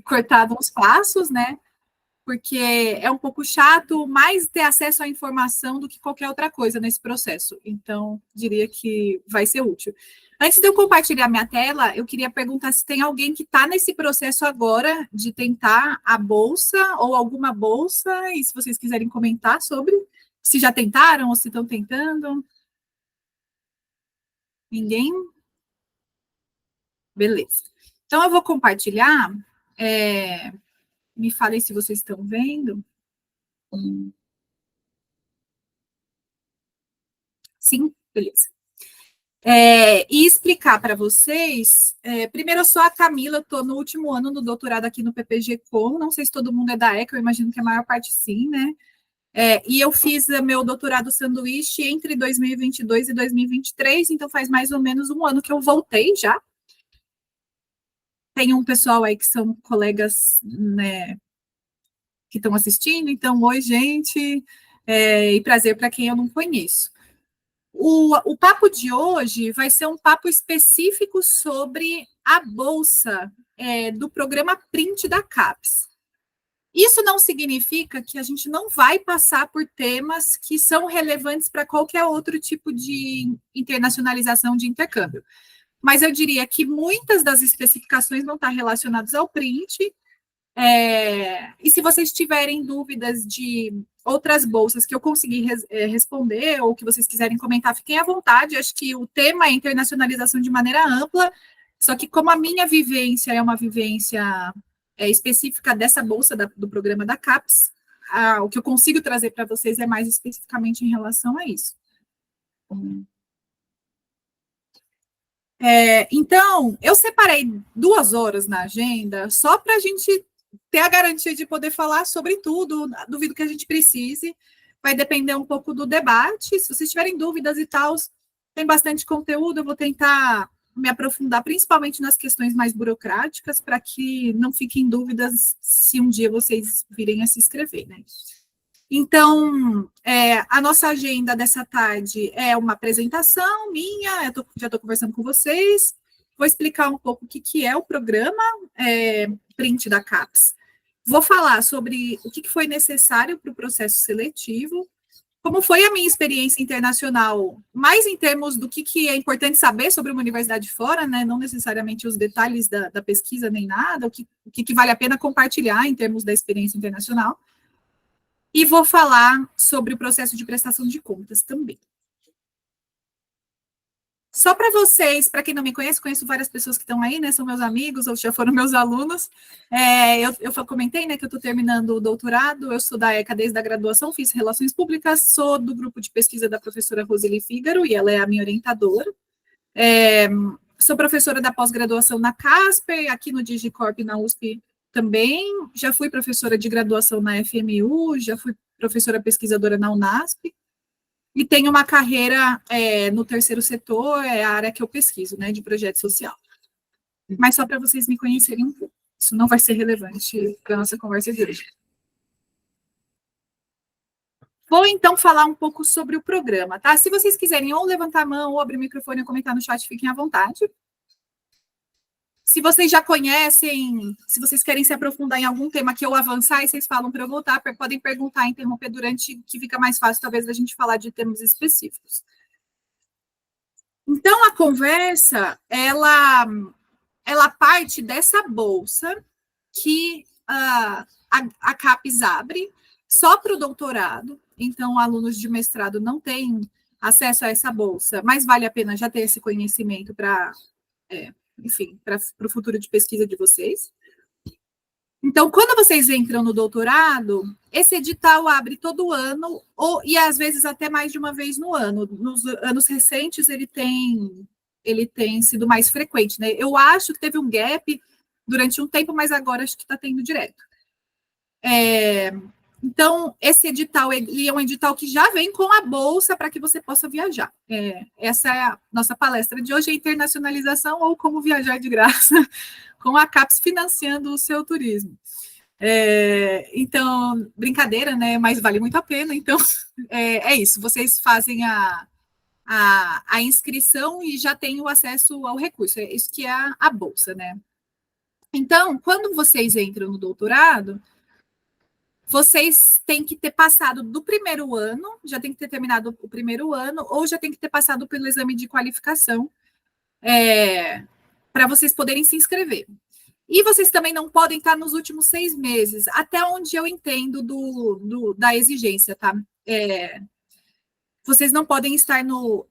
cortado uns passos, né? Porque é um pouco chato mais ter acesso à informação do que qualquer outra coisa nesse processo. Então, diria que vai ser útil. Antes de eu compartilhar minha tela, eu queria perguntar se tem alguém que está nesse processo agora de tentar a bolsa ou alguma bolsa, e se vocês quiserem comentar sobre, se já tentaram ou se estão tentando. Ninguém? Beleza. Então, eu vou compartilhar. Me falem se vocês estão vendo. Sim, beleza. E explicar para vocês. Primeiro, eu sou a Camila, estou no último ano do doutorado aqui no PPG Com. Não sei se todo mundo é da ECA, eu imagino que a maior parte sim, né? E eu fiz meu doutorado sanduíche entre 2022 e 2023, então faz mais ou menos um ano que eu voltei já. Tem um pessoal aí que são colegas, né, que estão assistindo, então, oi, gente, e prazer para quem eu não conheço. O papo de hoje vai ser um papo específico sobre a bolsa do programa Print da CAPES. Isso não significa que a gente não vai passar por temas que são relevantes para qualquer outro tipo de internacionalização de intercâmbio. Mas eu diria que muitas das especificações vão estar relacionadas ao print. E se vocês tiverem dúvidas de outras bolsas que eu consegui responder ou que vocês quiserem comentar, fiquem à vontade. Acho que o tema é internacionalização de maneira ampla, só que como a minha vivência é uma vivência específica dessa bolsa do programa da CAPES, o que eu consigo trazer para vocês é mais especificamente em relação a isso. Então, eu separei 2 horas na agenda só para a gente ter a garantia de poder falar sobre tudo. Duvido que a gente precise. Vai depender um pouco do debate. Se vocês tiverem dúvidas e tal, tem bastante conteúdo. Eu vou tentar me aprofundar, principalmente nas questões mais burocráticas, para que não fiquem dúvidas se um dia vocês virem a se inscrever, né? Então, a nossa agenda dessa tarde é uma apresentação minha, já estou conversando com vocês, vou explicar um pouco o que é o programa Print da CAPES. Vou falar sobre o que foi necessário para o processo seletivo, como foi a minha experiência internacional, mais em termos do que é importante saber sobre uma universidade fora, né? Não necessariamente os detalhes da pesquisa nem nada, o que vale a pena compartilhar em termos da experiência internacional. E vou falar sobre o processo de prestação de contas também. Só para vocês, para quem não me conhece, conheço várias pessoas que estão aí, né? São meus amigos ou já foram meus alunos. Eu comentei, né, que eu estou terminando o doutorado, eu sou da ECA desde a graduação, fiz Relações Públicas, sou do grupo de pesquisa da professora Roseli Fígaro, e ela é a minha orientadora. Sou professora da pós-graduação na Casper, aqui no Digicorp, na USP também. Já fui professora de graduação na FMU, já fui professora pesquisadora na UNASP. E tenho uma carreira no terceiro setor, é a área que eu pesquiso, né, de projeto social. Mas só para vocês me conhecerem um pouco. Isso não vai ser relevante para a nossa conversa de hoje. Vou, então, falar um pouco sobre o programa, tá? Se vocês quiserem ou levantar a mão, ou abrir o microfone ou comentar no chat, fiquem à vontade. Se vocês já conhecem, se vocês querem se aprofundar em algum tema que eu avançar e vocês falam para eu voltar, podem perguntar, interromper durante, que fica mais fácil, talvez, da gente falar de temas específicos. Então, a conversa, ela parte dessa bolsa que a CAPES abre só para o doutorado. Então, alunos de mestrado não têm acesso a essa bolsa, mas vale a pena já ter esse conhecimento para, enfim, para o futuro de pesquisa de vocês. Então, quando vocês entram no doutorado, esse edital abre todo ano, e às vezes até mais de uma vez no ano. Nos anos recentes, ele tem sido mais frequente, né? Eu acho que teve um gap durante um tempo, mas agora acho que está tendo direto. Então, esse edital ele é um edital que já vem com a bolsa para que você possa viajar. Essa é a nossa palestra de hoje, a internacionalização ou como viajar de graça, com a CAPES financiando o seu turismo. Então, brincadeira, né? Mas vale muito a pena. Então, é isso. Vocês fazem a inscrição e já têm o acesso ao recurso. É isso que é a bolsa, né? Então, quando vocês entram no doutorado, vocês têm que ter passado do primeiro ano, já tem que ter terminado o primeiro ano, ou já tem que ter passado pelo exame de qualificação, para vocês poderem se inscrever. E vocês também não podem estar nos últimos 6 meses, até onde eu entendo da exigência, tá? Vocês não podem estar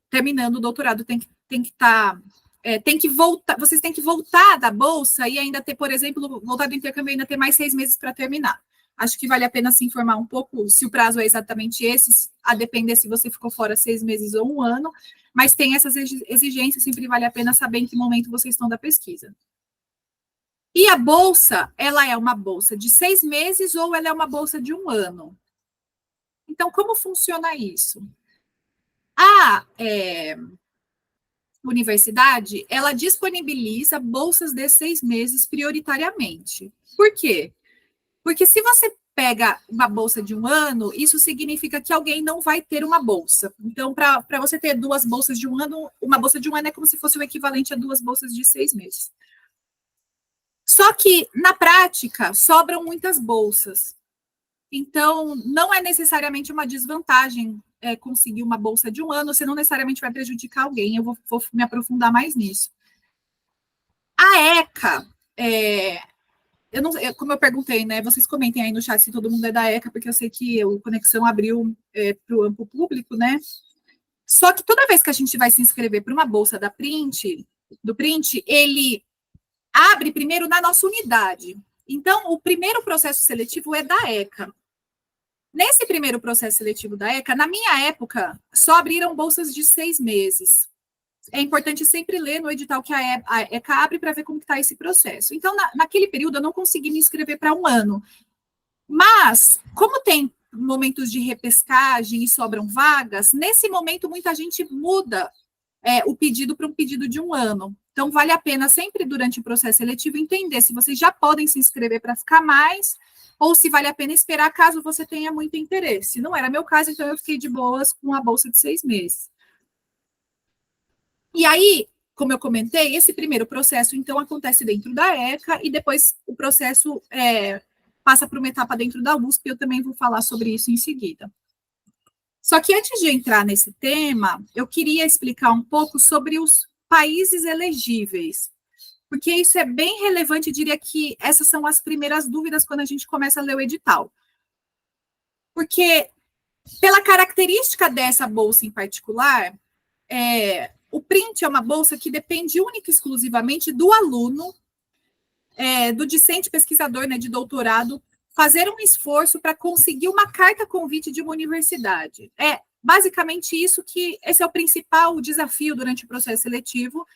terminando o doutorado, tem que estar. Tem que voltar, vocês têm que voltar da bolsa e ainda ter, por exemplo, voltar do intercâmbio e ainda ter mais 6 meses para terminar. Acho que vale a pena se informar um pouco se o prazo é exatamente esse, a depender se você ficou fora 6 meses ou 1 ano, mas tem essas exigências, sempre vale a pena saber em que momento vocês estão da pesquisa. E a bolsa, ela é uma bolsa de 6 meses ou ela é uma bolsa de 1 ano? Então, como funciona isso? A universidade, ela disponibiliza bolsas de 6 meses prioritariamente. Por quê? Porque se você pega uma bolsa de 1 ano, isso significa que alguém não vai ter uma bolsa. Então, para você ter 2 bolsas de 1 ano, uma bolsa de 1 ano é como se fosse o equivalente a 2 bolsas de 6 meses. Só que, na prática, sobram muitas bolsas. Então, não é necessariamente uma desvantagem conseguir uma bolsa de 1 ano, você não necessariamente vai prejudicar alguém, eu vou me aprofundar mais nisso. A ECA, eu não, como eu perguntei, né? Vocês comentem aí no chat se todo mundo é da ECA, porque eu sei que o Conexão abriu para o amplo público, né? Só que toda vez que a gente vai se inscrever para uma bolsa do Print, ele abre primeiro na nossa unidade. Então, o primeiro processo seletivo é da ECA. Nesse primeiro processo seletivo da ECA, na minha época, só abriram bolsas de 6 meses. É importante sempre ler no edital que a ECA abre para ver como está esse processo. Então, naquele período, eu não consegui me inscrever para 1 ano. Mas, como tem momentos de repescagem e sobram vagas, nesse momento, muita gente muda o pedido para um pedido de 1 ano. Então, vale a pena sempre, durante o processo seletivo, entender se vocês já podem se inscrever para ficar mais ou se vale a pena esperar caso você tenha muito interesse. Não era meu caso, então eu fiquei de boas com a bolsa de 6 meses. E aí, como eu comentei, esse primeiro processo, então, acontece dentro da ECA e depois o processo passa para uma etapa dentro da USP, eu também vou falar sobre isso em seguida. Só que antes de entrar nesse tema, eu queria explicar um pouco sobre os países elegíveis, porque isso é bem relevante, diria que essas são as primeiras dúvidas quando a gente começa a ler o edital. Porque, pela característica dessa bolsa em particular, o Print é uma bolsa que depende única e exclusivamente do aluno, do discente pesquisador, né, de doutorado, fazer um esforço para conseguir uma carta convite de uma universidade. É basicamente isso que esse é o principal desafio durante o processo seletivo,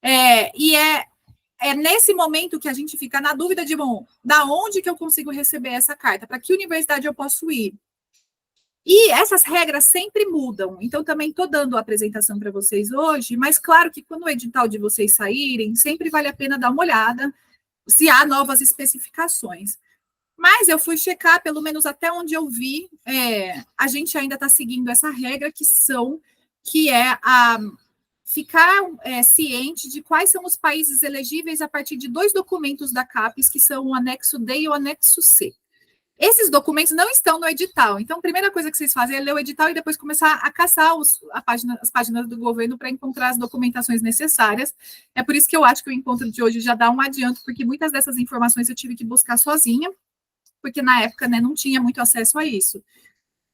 e é nesse momento que a gente fica na dúvida de, bom, da onde que eu consigo receber essa carta? Para que universidade eu posso ir? E essas regras sempre mudam. Então, também estou dando a apresentação para vocês hoje, mas claro que quando o edital de vocês saírem, sempre vale a pena dar uma olhada se há novas especificações. Mas eu fui checar, pelo menos até onde eu vi, a gente ainda está seguindo essa regra que é a ficar ciente de quais são os países elegíveis a partir de 2 documentos da CAPES, que são o anexo D e o anexo C. Esses documentos não estão no edital, então a primeira coisa que vocês fazem é ler o edital e depois começar a caçar as páginas do governo para encontrar as documentações necessárias. É por isso que eu acho que o encontro de hoje já dá um adianto, porque muitas dessas informações eu tive que buscar sozinha, porque na época, né, não tinha muito acesso a isso.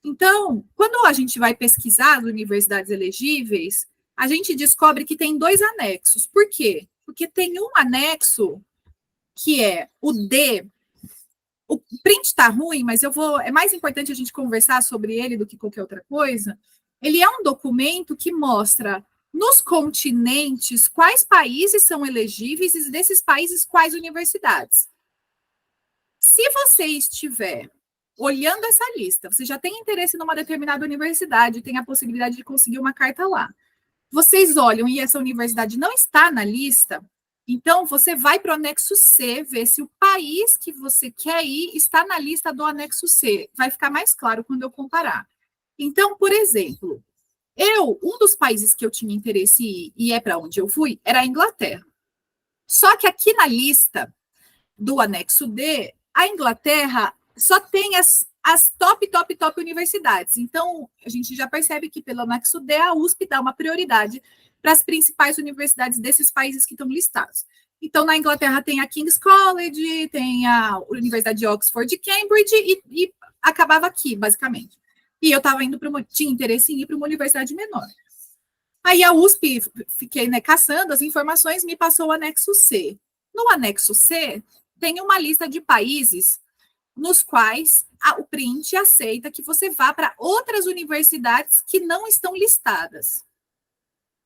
Então, quando a gente vai pesquisar as universidades elegíveis, a gente descobre que tem 2 anexos. Por quê? Porque tem um anexo que é o D. O print está ruim, mas é mais importante a gente conversar sobre ele do que qualquer outra coisa. Ele é um documento que mostra nos continentes quais países são elegíveis e desses países quais universidades. Se você estiver olhando essa lista, você já tem interesse numa determinada universidade, tem a possibilidade de conseguir uma carta lá. Vocês olham e essa universidade não está na lista, então você vai para o anexo C, ver se o país que você quer ir está na lista do anexo C. Vai ficar mais claro quando eu comparar. Então, por exemplo, um dos países que eu tinha interesse em ir, e é para onde eu fui, era a Inglaterra. Só que aqui na lista do anexo D, a Inglaterra só tem as top universidades. Então, a gente já percebe que pelo anexo D, a USP dá uma prioridade para as principais universidades desses países que estão listados. Então, na Inglaterra tem a King's College, tem a Universidade de Oxford e Cambridge, e acabava aqui, basicamente. E eu estava indo tinha interesse em ir para uma universidade menor. Aí a USP, fiquei, né, caçando as informações, me passou o anexo C. No anexo C, tem uma lista de países nos quais o print aceita que você vá para outras universidades que não estão listadas.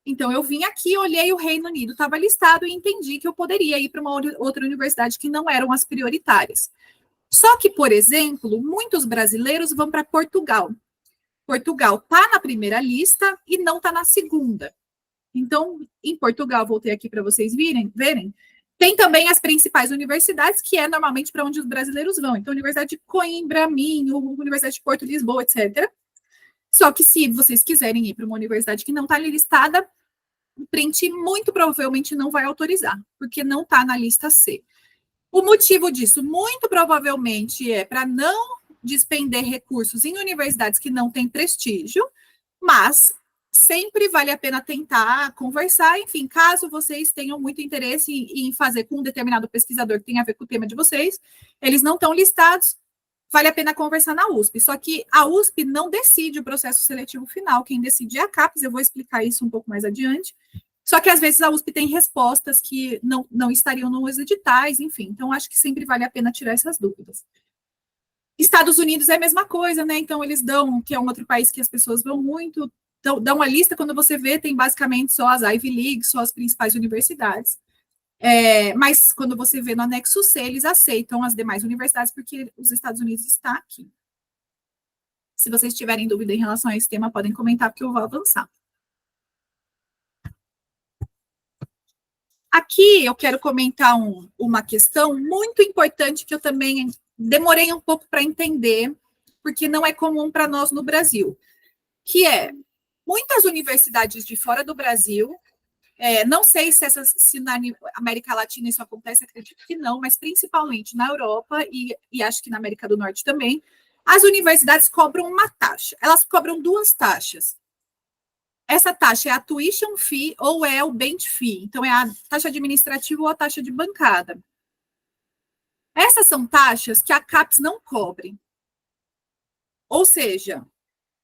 Então, eu vim aqui, olhei o Reino Unido, estava listado e entendi que eu poderia ir para uma outra universidade que não eram as prioritárias. Só que, por exemplo, muitos brasileiros vão para Portugal. Portugal está na primeira lista e não está na segunda. Então, em Portugal, voltei aqui para vocês verem, tem também as principais universidades, que é normalmente para onde os brasileiros vão. Então, Universidade de Coimbra, Minho, Universidade de Porto, Lisboa, etc. Só que se vocês quiserem ir para uma universidade que não está listada, o print muito provavelmente não vai autorizar, porque não está na lista C. O motivo disso, muito provavelmente, é para não despender recursos em universidades que não têm prestígio, mas sempre vale a pena tentar conversar, enfim, caso vocês tenham muito interesse em fazer com um determinado pesquisador que tem a ver com o tema de vocês, eles não estão listados, vale a pena conversar na USP. Só que a USP não decide o processo seletivo final, quem decide é a CAPES, eu vou explicar isso um pouco mais adiante. Só que às vezes a USP tem respostas que não estariam nos editais, enfim, então acho que sempre vale a pena tirar essas dúvidas. Estados Unidos é a mesma coisa, né? Então eles dão, que é um outro país que as pessoas vão muito, dão uma lista, quando você vê, tem basicamente só as Ivy League, só as principais universidades. Mas quando você vê no anexo C, eles aceitam as demais universidades, porque os Estados Unidos está aqui. Se vocês tiverem dúvida em relação a esse tema, podem comentar, porque eu vou avançar. Aqui eu quero comentar uma questão muito importante que eu também demorei um pouco para entender, porque não é comum para nós no Brasil, que é muitas universidades de fora do Brasil, não sei se na América Latina isso acontece, acredito que não, mas principalmente na Europa e acho que na América do Norte também, as universidades cobram uma taxa. Elas cobram duas taxas. Essa taxa é a tuition fee ou é o bench fee. Então, é a taxa administrativa ou a taxa de bancada. Essas são taxas que a CAPES não cobre. Ou seja,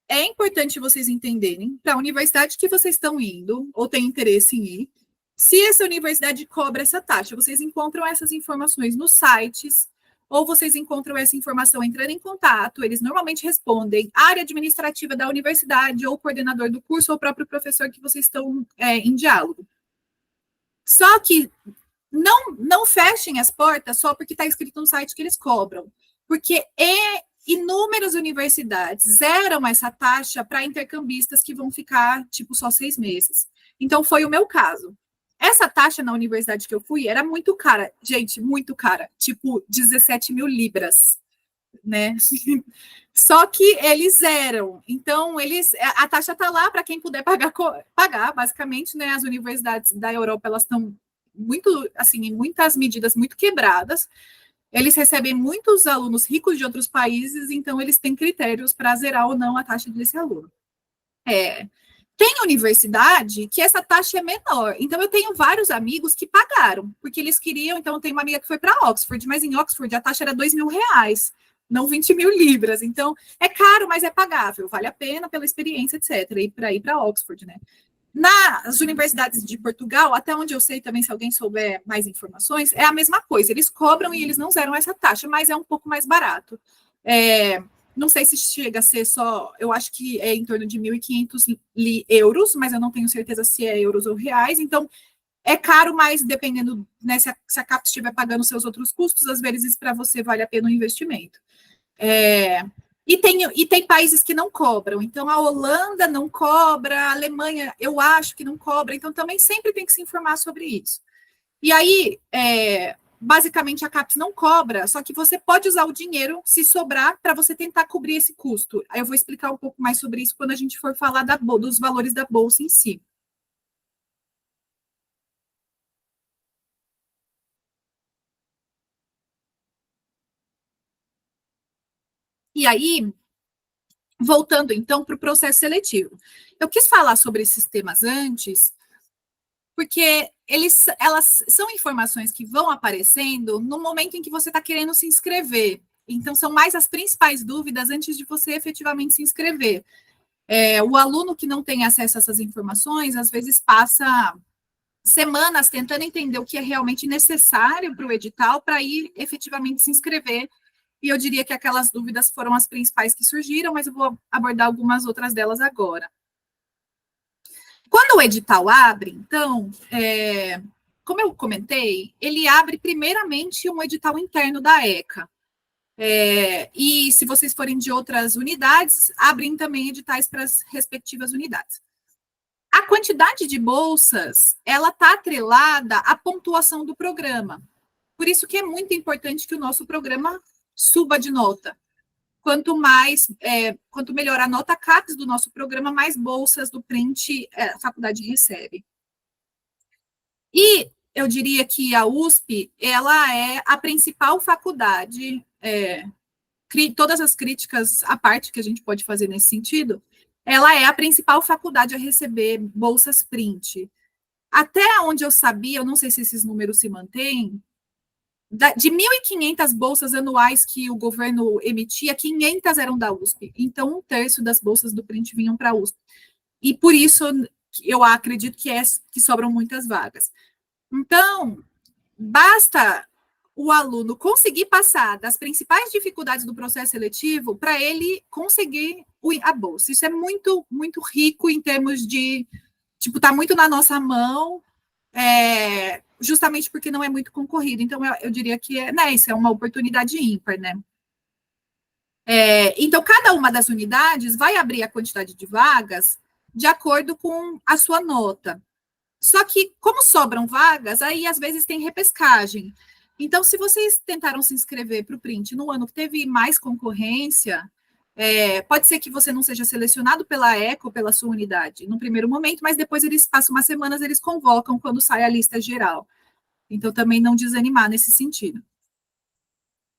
é importante vocês entenderem para a universidade que vocês estão indo ou têm interesse em ir, se essa universidade cobra essa taxa. Vocês encontram essas informações nos sites, ou vocês encontram essa informação entrando em contato. Eles normalmente respondem área administrativa da universidade, ou coordenador do curso, ou o próprio professor que vocês estão em diálogo. Só que não fechem as portas só porque está escrito no site que eles cobram, porque inúmeras universidades zeram essa taxa para intercambistas que vão ficar, tipo, só 6 meses. Então, foi o meu caso. Essa taxa na universidade que eu fui era muito cara, gente, muito cara, tipo 17 mil libras, né? Só que eles zeram. Então, a taxa está lá para quem puder pagar, basicamente, né? As universidades da Europa, elas estão muito, assim, em muitas medidas muito quebradas. Eles recebem muitos alunos ricos de outros países, então eles têm critérios para zerar ou não a taxa desse aluno. Tem universidade que essa taxa é menor. Então, eu tenho vários amigos que pagaram, porque eles queriam. Então, tem uma amiga que foi para Oxford, mas em Oxford a taxa era 2 mil reais, não 20 mil libras. Então, é caro, mas é pagável, vale a pena pela experiência, etc. E para ir para Oxford, né? Nas universidades de Portugal, até onde eu sei também, se alguém souber mais informações, é a mesma coisa. Eles cobram e eles não zeram essa taxa, mas é um pouco mais barato. Não sei se chega a ser só, eu acho que é em torno de 1.500 euros, mas eu não tenho certeza se é euros ou reais. Então, é caro, mas dependendo, né, se a CAPES estiver pagando seus outros custos, às vezes para você vale a pena o investimento. E tem países que não cobram. Então, a Holanda não cobra, a Alemanha, eu acho que não cobra. Então, também sempre tem que se informar sobre isso. E aí, basicamente, a CAPES não cobra, só que você pode usar o dinheiro, se sobrar, para você tentar cobrir esse custo. Aí eu vou explicar um pouco mais sobre isso quando a gente for falar dos valores da bolsa em si. E aí, voltando então para o processo seletivo. Eu quis falar sobre esses temas antes, porque elas são informações que vão aparecendo no momento em que você está querendo se inscrever. Então, são mais as principais dúvidas antes de você efetivamente se inscrever. O aluno que não tem acesso a essas informações, às vezes passa semanas tentando entender o que é realmente necessário para o edital para ir efetivamente se inscrever. E eu diria que aquelas dúvidas foram as principais que surgiram, mas eu vou abordar algumas outras delas agora. Quando o edital abre, então, como eu comentei, ele abre primeiramente um edital interno da ECA. E se vocês forem de outras unidades, abrem também editais para as respectivas unidades. A quantidade de bolsas, ela está atrelada à pontuação do programa. Por isso que é muito importante que o nosso programa suba de nota. Quanto melhor a nota CAPES do nosso programa, mais bolsas do Print a faculdade recebe. E eu diria que a USP, ela é a principal faculdade, todas as críticas à parte que a gente pode fazer nesse sentido, ela é a principal faculdade a receber bolsas Print. Até onde eu sabia, eu não sei se esses números se mantêm, de 1.500 bolsas anuais que o governo emitia, 500 eram da USP. Então, 1/3 das bolsas do Print vinham para a USP. E por isso, eu acredito que sobram muitas vagas. Então, basta o aluno conseguir passar das principais dificuldades do processo seletivo para ele conseguir a bolsa. Isso é muito, muito rico em termos de, está muito na nossa mão, justamente porque não é muito concorrido. Então, eu diria que isso é uma oportunidade ímpar, né? Então, cada uma das unidades vai abrir a quantidade de vagas de acordo com a sua nota. Só que, como sobram vagas, aí às vezes tem repescagem. Então, se vocês tentaram se inscrever para o Print no ano que teve mais concorrência, pode ser que você não seja selecionado pela ECA ou pela sua unidade no primeiro momento, mas depois eles passam umas semanas, eles convocam quando sai a lista geral. Então, também não desanimar nesse sentido.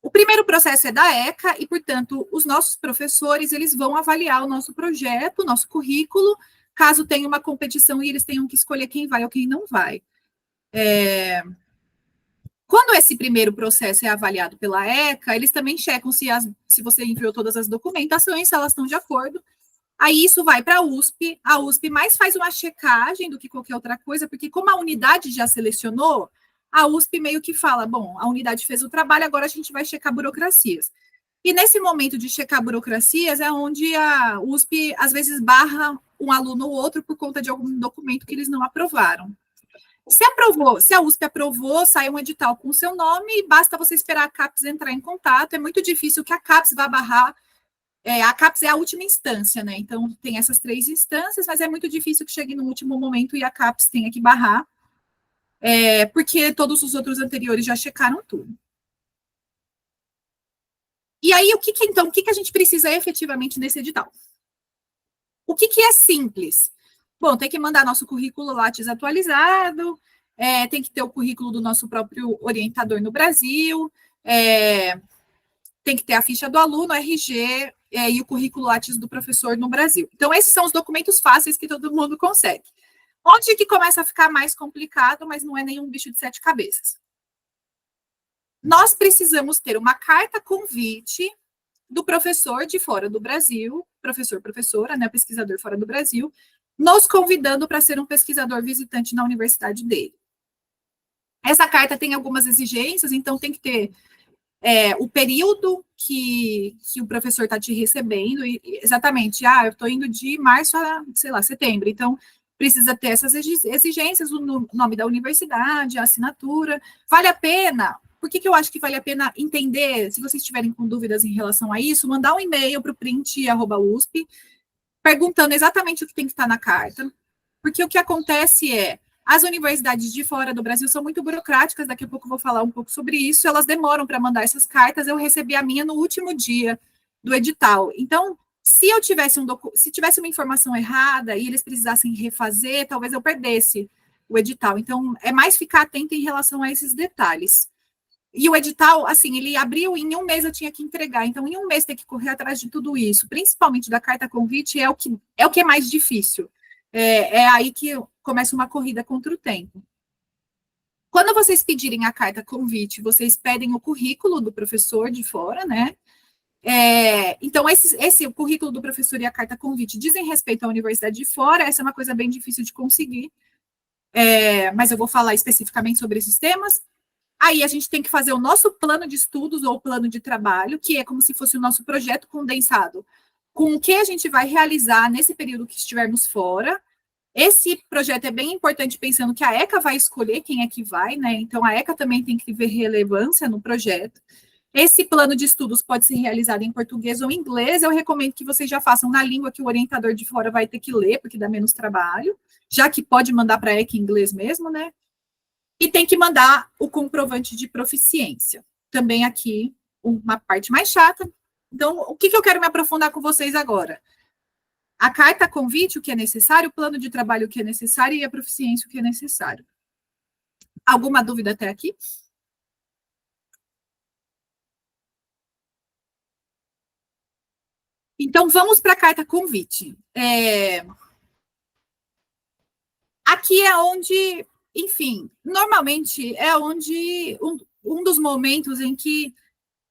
O primeiro processo é da ECA e, portanto, os nossos professores, eles vão avaliar o nosso projeto, o nosso currículo, caso tenha uma competição e eles tenham que escolher quem vai ou quem não vai. Quando esse primeiro processo é avaliado pela ECA, eles também checam se você enviou todas as documentações, se elas estão de acordo. Aí isso vai para a USP mais faz uma checagem do que qualquer outra coisa, porque como a unidade já selecionou, a USP meio que fala, bom, a unidade fez o trabalho, agora a gente vai checar burocracias. E nesse momento de checar burocracias é onde a USP, às vezes, barra um aluno ou outro por conta de algum documento que eles não aprovaram. Se a USP aprovou, sai um edital com o seu nome e basta você esperar a CAPES entrar em contato. É muito difícil que a CAPES vá barrar. A CAPES é a última instância, né? Então, tem essas 3 instâncias, mas é muito difícil que chegue no último momento e a CAPES tenha que barrar, porque todos os outros anteriores já checaram tudo. E aí, o que a gente precisa efetivamente nesse edital? O que é simples? Bom, tem que mandar nosso currículo Lattes atualizado, tem que ter o currículo do nosso próprio orientador no Brasil, tem que ter a ficha do aluno, RG, e o currículo Lattes do professor no Brasil. Então, esses são os documentos fáceis que todo mundo consegue. Onde que começa a ficar mais complicado, mas não é nenhum bicho de 7 cabeças. Nós precisamos ter uma carta convite do professor de fora do Brasil, professora, né, pesquisador fora do Brasil, nos convidando para ser um pesquisador visitante na universidade dele. Essa carta tem algumas exigências, então tem que ter o período que o professor está te recebendo, exatamente, eu estou indo de março a, sei lá, setembro, então precisa ter essas exigências, o nome da universidade, a assinatura. Vale a pena? Por que eu acho que vale a pena entender, se vocês tiverem com dúvidas em relação a isso, mandar um e-mail para o print@usp, perguntando exatamente o que tem que estar na carta, porque o que acontece as universidades de fora do Brasil são muito burocráticas, daqui a pouco eu vou falar um pouco sobre isso, elas demoram para mandar essas cartas, eu recebi a minha no último dia do edital. Então, se eu tivesse se tivesse uma informação errada e eles precisassem refazer, talvez eu perdesse o edital. Então, é mais ficar atento em relação a esses detalhes. E o edital, assim, ele abriu e em um mês eu tinha que entregar. Então, em um mês ter que correr atrás de tudo isso, principalmente da carta convite, é o que é mais difícil. É aí que começa uma corrida contra o tempo. Quando vocês pedirem a carta convite, vocês pedem o currículo do professor de fora, né? Então, esse o currículo do professor e a carta convite dizem respeito à universidade de fora, essa é uma coisa bem difícil de conseguir, mas eu vou falar especificamente sobre esses temas. Aí a gente tem que fazer o nosso plano de estudos ou plano de trabalho, que é como se fosse o nosso projeto condensado, com o que a gente vai realizar nesse período que estivermos fora. Esse projeto é bem importante, pensando que a ECA vai escolher quem é que vai, né? Então a ECA também tem que ver relevância no projeto. Esse plano de estudos pode ser realizado em português ou em inglês. Eu recomendo que vocês já façam na língua que o orientador de fora vai ter que ler, porque dá menos trabalho, já que pode mandar para a ECA em inglês mesmo, né? E tem que mandar o comprovante de proficiência. Também aqui, uma parte mais chata. Então, o que eu quero me aprofundar com vocês agora? A carta convite, o que é necessário, o plano de trabalho, o que é necessário, e a proficiência, o que é necessário. Alguma dúvida até aqui? Então, vamos para a carta convite. Aqui é onde, enfim, normalmente é onde um dos momentos em que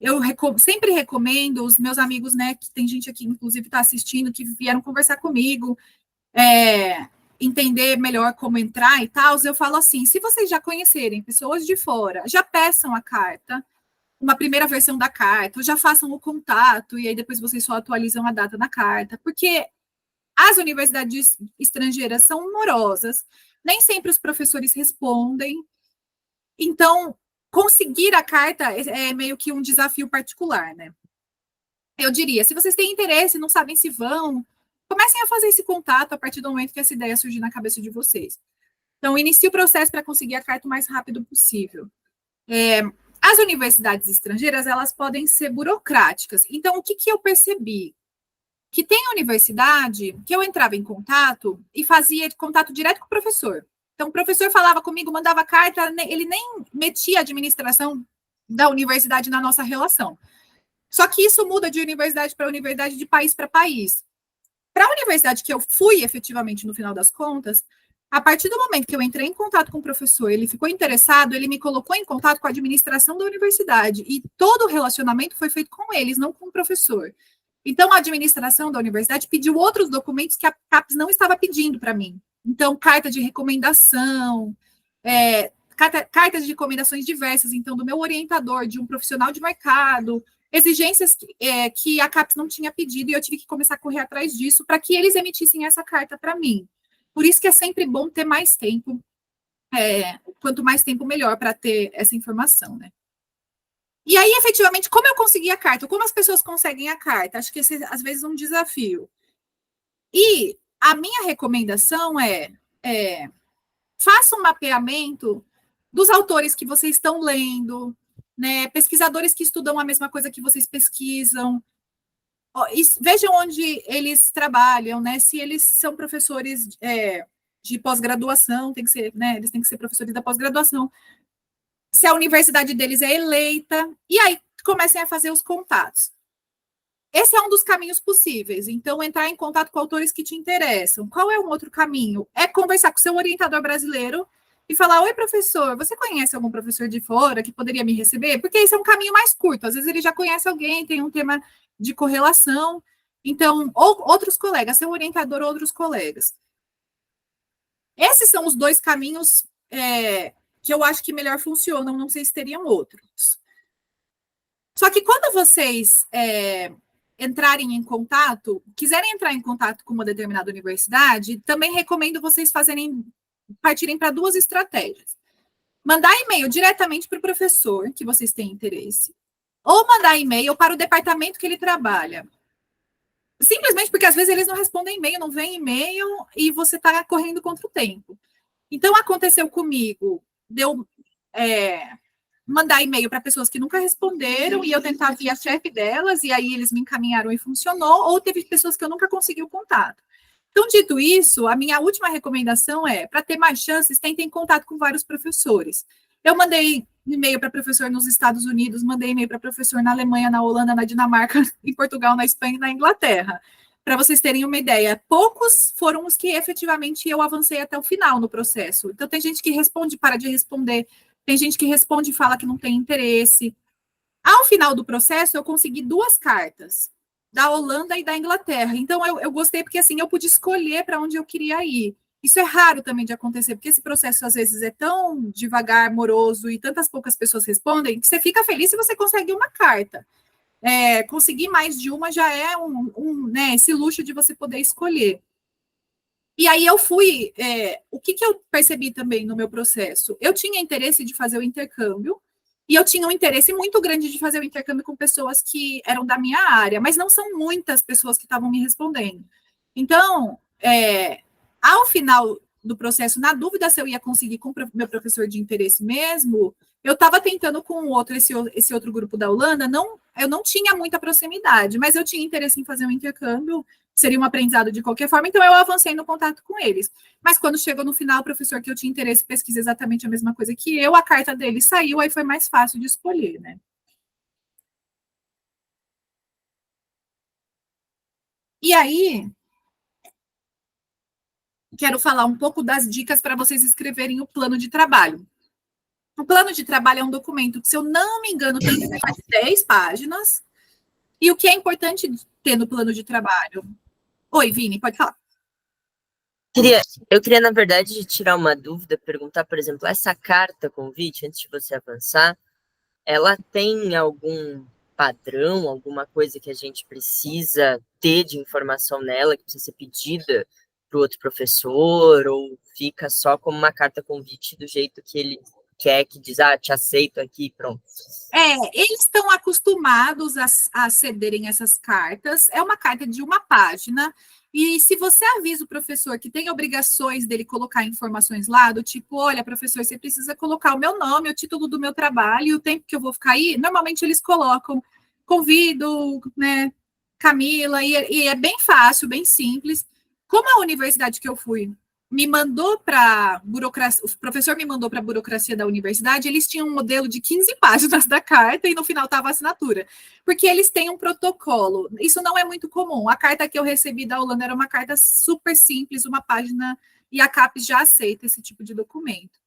eu sempre recomendo os meus amigos, né, que tem gente aqui, inclusive, está assistindo, que vieram conversar comigo, entender melhor como entrar e tal, eu falo assim, se vocês já conhecerem pessoas de fora, já peçam a carta, uma primeira versão da carta, já façam o contato, e aí depois vocês só atualizam a data da carta, porque as universidades estrangeiras são morosas, nem sempre os professores respondem, então conseguir a carta é meio que um desafio particular, né? Eu diria, se vocês têm interesse, não sabem se vão, comecem a fazer esse contato a partir do momento que essa ideia surgir na cabeça de vocês. Então, inicie o processo para conseguir a carta o mais rápido possível. As universidades estrangeiras, elas podem ser burocráticas. Então, o que eu percebi? Que tem universidade que eu entrava em contato e fazia contato direto com o professor. Então, o professor falava comigo, mandava carta, ele nem metia a administração da universidade na nossa relação. Só que isso muda de universidade para universidade, de país para país. Para a universidade que eu fui efetivamente no final das contas, a partir do momento que eu entrei em contato com o professor, ele ficou interessado, ele me colocou em contato com a administração da universidade e todo o relacionamento foi feito com eles, não com o professor. Então, a administração da universidade pediu outros documentos que a CAPES não estava pedindo para mim. Então, carta de recomendação, cartas de recomendações diversas, então, do meu orientador, de um profissional de mercado, exigências que a CAPES não tinha pedido, e eu tive que começar a correr atrás disso para que eles emitissem essa carta para mim. Por isso que é sempre bom ter mais tempo, quanto mais tempo, melhor para ter essa informação, né? E aí, efetivamente, como eu consegui a carta? Como as pessoas conseguem a carta? Acho que esse às vezes é um desafio. E a minha recomendação faça um mapeamento dos autores que vocês estão lendo, né? Pesquisadores que estudam a mesma coisa que vocês pesquisam. Vejam onde eles trabalham, né? Se eles são professores de pós-graduação, tem que ser, né? Eles têm que ser professores da pós-graduação. Se a universidade deles é eleita, e aí comecem a fazer os contatos. Esse é um dos caminhos possíveis. Então, entrar em contato com autores que te interessam. Qual é um outro caminho? É conversar com o seu orientador brasileiro e falar: oi, professor, você conhece algum professor de fora que poderia me receber? Porque esse é um caminho mais curto. Às vezes ele já conhece alguém, tem um tema de correlação. Então, ou outros colegas, seu orientador ou outros colegas. Esses são os dois caminhos que eu acho que melhor funcionam. Não sei se teriam outros. Só que quando vocês entrarem em contato, quiserem entrar em contato com uma determinada universidade, também recomendo vocês partirem para duas estratégias. Mandar e-mail diretamente para o professor, que vocês têm interesse, ou mandar e-mail para o departamento que ele trabalha. Simplesmente porque às vezes eles não respondem e-mail, não vem e-mail e você está correndo contra o tempo. Então, aconteceu comigo, deu mandar e-mail para pessoas que nunca responderam e eu tentar via chefe delas, e aí eles me encaminharam e funcionou, ou teve pessoas que eu nunca consegui o contato. Então, dito isso, a minha última recomendação para ter mais chances, tentem contato com vários professores. Eu mandei e-mail para professor nos Estados Unidos, mandei e-mail para professor na Alemanha, na Holanda, na Dinamarca, em Portugal, na Espanha e na Inglaterra. Para vocês terem uma ideia, poucos foram os que efetivamente eu avancei até o final no processo. Então, tem gente que responde, para de responder, tem gente que responde e fala que não tem interesse. Ao final do processo, eu consegui 2 cartas, da Holanda e da Inglaterra. Então, eu gostei porque, assim, eu pude escolher para onde eu queria ir. Isso é raro também de acontecer, porque esse processo, às vezes, é tão devagar, moroso, e tantas poucas pessoas respondem, que você fica feliz se você consegue uma carta. Conseguir mais de uma já é né, esse luxo de você poder escolher. E aí eu fui. O que eu percebi também no meu processo? Eu tinha interesse de fazer o intercâmbio, e eu tinha um interesse muito grande de fazer o intercâmbio com pessoas que eram da minha área, mas não são muitas pessoas que estavam me respondendo. Então, ao final do processo, na dúvida se eu ia conseguir com o meu professor de interesse mesmo, eu estava tentando com o outro, esse outro grupo da Holanda, eu não tinha muita proximidade, mas eu tinha interesse em fazer um intercâmbio, seria um aprendizado de qualquer forma, então eu avancei no contato com eles. Mas quando chegou no final, o professor que eu tinha interesse pesquisa exatamente a mesma coisa que eu, a carta dele saiu, aí foi mais fácil de escolher, né? E aí, quero falar um pouco das dicas para vocês escreverem o plano de trabalho. O plano de trabalho é um documento que, se eu não me engano, tem 10 páginas. E o que é importante ter no plano de trabalho? Oi, Vini, pode falar. Eu queria, na verdade, tirar uma dúvida, perguntar, por exemplo, essa carta convite, antes de você avançar, ela tem algum padrão, alguma coisa que a gente precisa ter de informação nela, que precisa ser pedida para o outro professor, ou fica só como uma carta convite do jeito que ele quer, que diz, te aceito aqui, pronto. Eles estão acostumados a cederem essas cartas. É uma carta de uma página. E se você avisa o professor que tem obrigações dele colocar informações lá, do tipo, olha, professor, você precisa colocar o meu nome, o título do meu trabalho e o tempo que eu vou ficar aí, normalmente eles colocam, convido, né, Camila, e é bem fácil, bem simples. Como a universidade que eu fui me mandou para burocracia, o professor me mandou para a burocracia da universidade, eles tinham um modelo de 15 páginas da carta e no final estava a assinatura, porque eles têm um protocolo. Isso não é muito comum. A carta que eu recebi da Holanda era uma carta super simples, uma página, e a CAPES já aceita esse tipo de documento.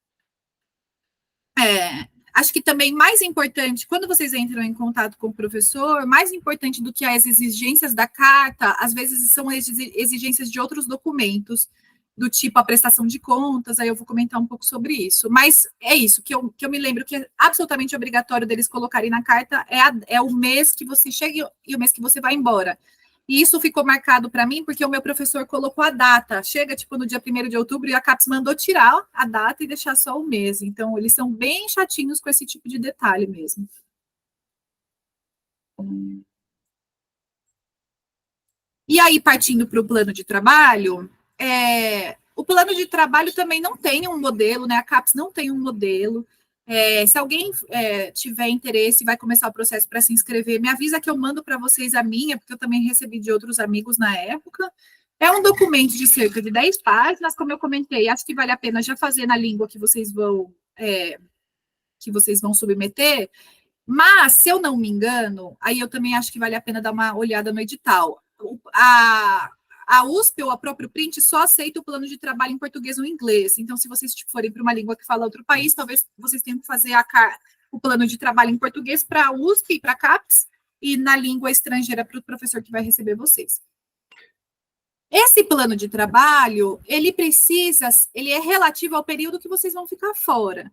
Acho que também mais importante, quando vocês entram em contato com o professor, mais importante do que as exigências da carta, às vezes são exigências de outros documentos, do tipo a prestação de contas, aí eu vou comentar um pouco sobre isso. Mas é isso, que eu me lembro que é absolutamente obrigatório deles colocarem na carta, é o mês que você chega e o mês que você vai embora. E isso ficou marcado para mim porque o meu professor colocou a data. Chega, tipo, no dia 1º de outubro e a CAPES mandou tirar a data e deixar só o mês. Então, eles são bem chatinhos com esse tipo de detalhe mesmo. E aí, partindo para o plano de trabalho, o plano de trabalho também não tem um modelo, né? A CAPES não tem um modelo. Se alguém tiver interesse e vai começar o processo para se inscrever, me avisa que eu mando para vocês a minha, porque eu também recebi de outros amigos na época. É um documento de cerca de 10 páginas, como eu comentei, acho que vale a pena já fazer na língua que vocês vão submeter, mas, se eu não me engano, aí eu também acho que vale a pena dar uma olhada no edital. A USP ou a próprio Print só aceita o plano de trabalho em português ou inglês. Então, se vocês forem para uma língua que fala outro país, talvez vocês tenham que fazer o plano de trabalho em português para a USP e para a CAPES, e na língua estrangeira para o professor que vai receber vocês. Esse plano de trabalho, ele é relativo ao período que vocês vão ficar fora.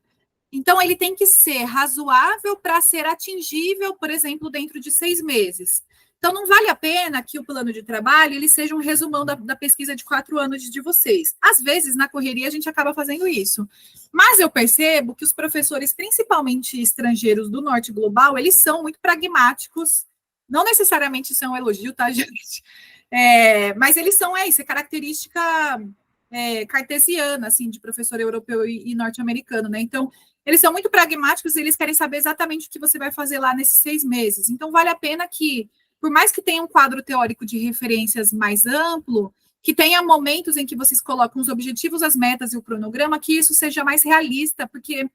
Então, ele tem que ser razoável para ser atingível, por exemplo, dentro de 6 meses. Então, não vale a pena que o plano de trabalho ele seja um resumão da pesquisa de 4 anos de vocês. Às vezes, na correria, a gente acaba fazendo isso. Mas eu percebo que os professores, principalmente estrangeiros do norte global, eles são muito pragmáticos. Não necessariamente são um elogio, tá, gente? Mas eles são, isso é característica cartesiana, assim, de professor europeu e norte-americano, né? Então, eles são muito pragmáticos e eles querem saber exatamente o que você vai fazer lá nesses 6 meses. Então, vale a pena que, por mais que tenha um quadro teórico de referências mais amplo, que tenha momentos em que vocês colocam os objetivos, as metas e o cronograma, que isso seja mais realista, porque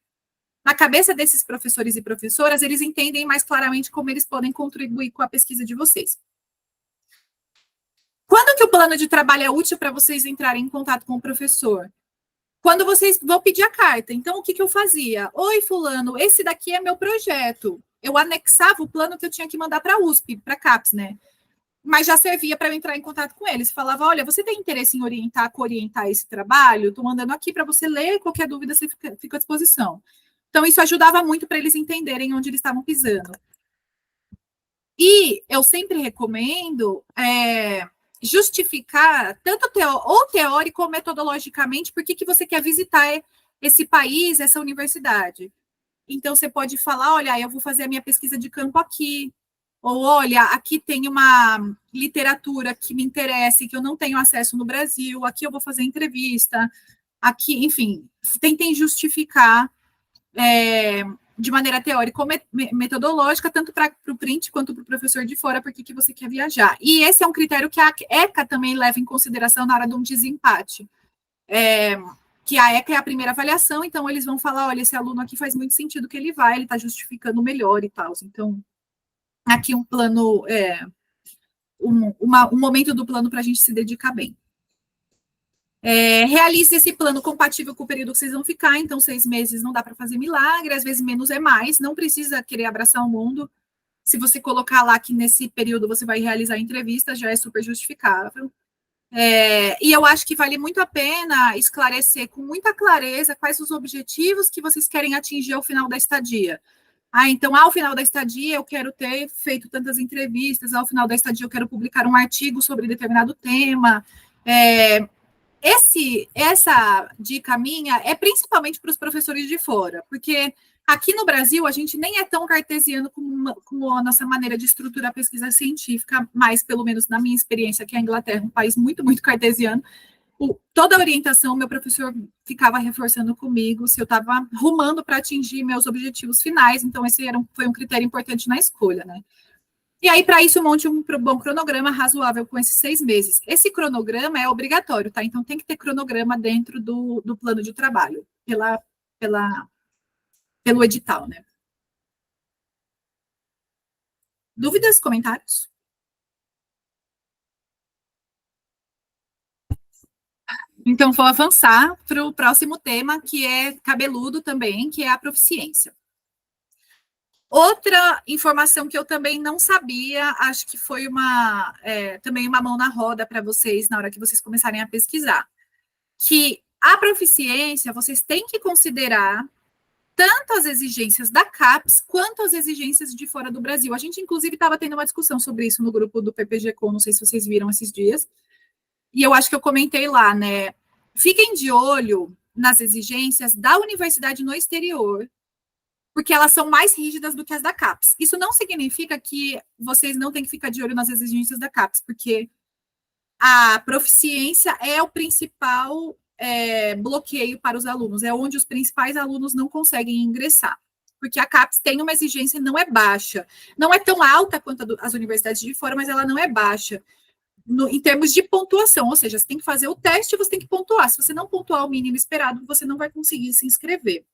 na cabeça desses professores e professoras, eles entendem mais claramente como eles podem contribuir com a pesquisa de vocês. Quando que o plano de trabalho é útil para vocês entrarem em contato com o professor? Quando vocês vão pedir a carta. Então, o que, que eu fazia? Oi, fulano, esse daqui é meu projeto. Eu anexava o plano que eu tinha que mandar para a USP, para a CAPES, né? Mas já servia para eu entrar em contato com eles. Falava, olha, você tem interesse em orientar esse trabalho? Estou mandando aqui para você ler, qualquer dúvida você fica à disposição. Então, isso ajudava muito para eles entenderem onde eles estavam pisando. E eu sempre recomendo justificar, tanto teórico ou metodologicamente, por que você quer visitar esse país, essa universidade. Então, você pode falar, olha, eu vou fazer a minha pesquisa de campo aqui, ou, olha, aqui tem uma literatura que me interessa e que eu não tenho acesso no Brasil, aqui eu vou fazer entrevista, aqui, enfim, tentem justificar de maneira teórica ou metodológica, tanto para o print quanto para o professor de fora, porque que você quer viajar. E esse é um critério que a ECA também leva em consideração na hora de um desempate. Que a ECA é a primeira avaliação, então eles vão falar, olha, esse aluno aqui faz muito sentido que ele vai, ele está justificando melhor e tal. Então, aqui um plano, um momento do plano para a gente se dedicar bem. Realize esse plano compatível com o período que vocês vão ficar, então 6 meses não dá para fazer milagre, às vezes menos é mais, não precisa querer abraçar o mundo. Se você colocar lá que nesse período você vai realizar entrevistas, já é super justificável. E eu acho que vale muito a pena esclarecer com muita clareza quais os objetivos que vocês querem atingir ao final da estadia. Então, ao final da estadia, eu quero ter feito tantas entrevistas, ao final da estadia, eu quero publicar um artigo sobre determinado tema. Essa dica minha é principalmente para os professores de fora, porque aqui no Brasil a gente nem é tão cartesiano como a nossa maneira de estruturar a pesquisa científica, mas pelo menos na minha experiência, que é a Inglaterra, um país muito, muito cartesiano, toda a orientação, meu professor ficava reforçando comigo se eu estava rumando para atingir meus objetivos finais, então esse foi um critério importante na escolha, né? E aí, para isso, monte um bom cronograma razoável com esses 6 meses. Esse cronograma é obrigatório, tá? Então, tem que ter cronograma dentro do plano de trabalho, pelo edital, né? Dúvidas, comentários? Então, vou avançar para o próximo tema, que é cabeludo também, que é a proficiência. Outra informação que eu também não sabia, acho que foi também uma mão na roda para vocês na hora que vocês começarem a pesquisar, que a proficiência vocês têm que considerar tanto as exigências da CAPES quanto as exigências de fora do Brasil. A gente, inclusive, estava tendo uma discussão sobre isso no grupo do PPG-Com, não sei se vocês viram esses dias, e eu acho que eu comentei lá, né? Fiquem de olho nas exigências da universidade no exterior, porque elas são mais rígidas do que as da CAPES. Isso não significa que vocês não têm que ficar de olho nas exigências da CAPES, porque a proficiência é o principal bloqueio para os alunos, é onde os principais alunos não conseguem ingressar, porque a CAPES tem uma exigência, não é baixa, não é tão alta quanto as universidades de fora, mas ela não é baixa em termos de pontuação, ou seja, você tem que fazer o teste, você tem que pontuar, se você não pontuar o mínimo esperado, você não vai conseguir se inscrever.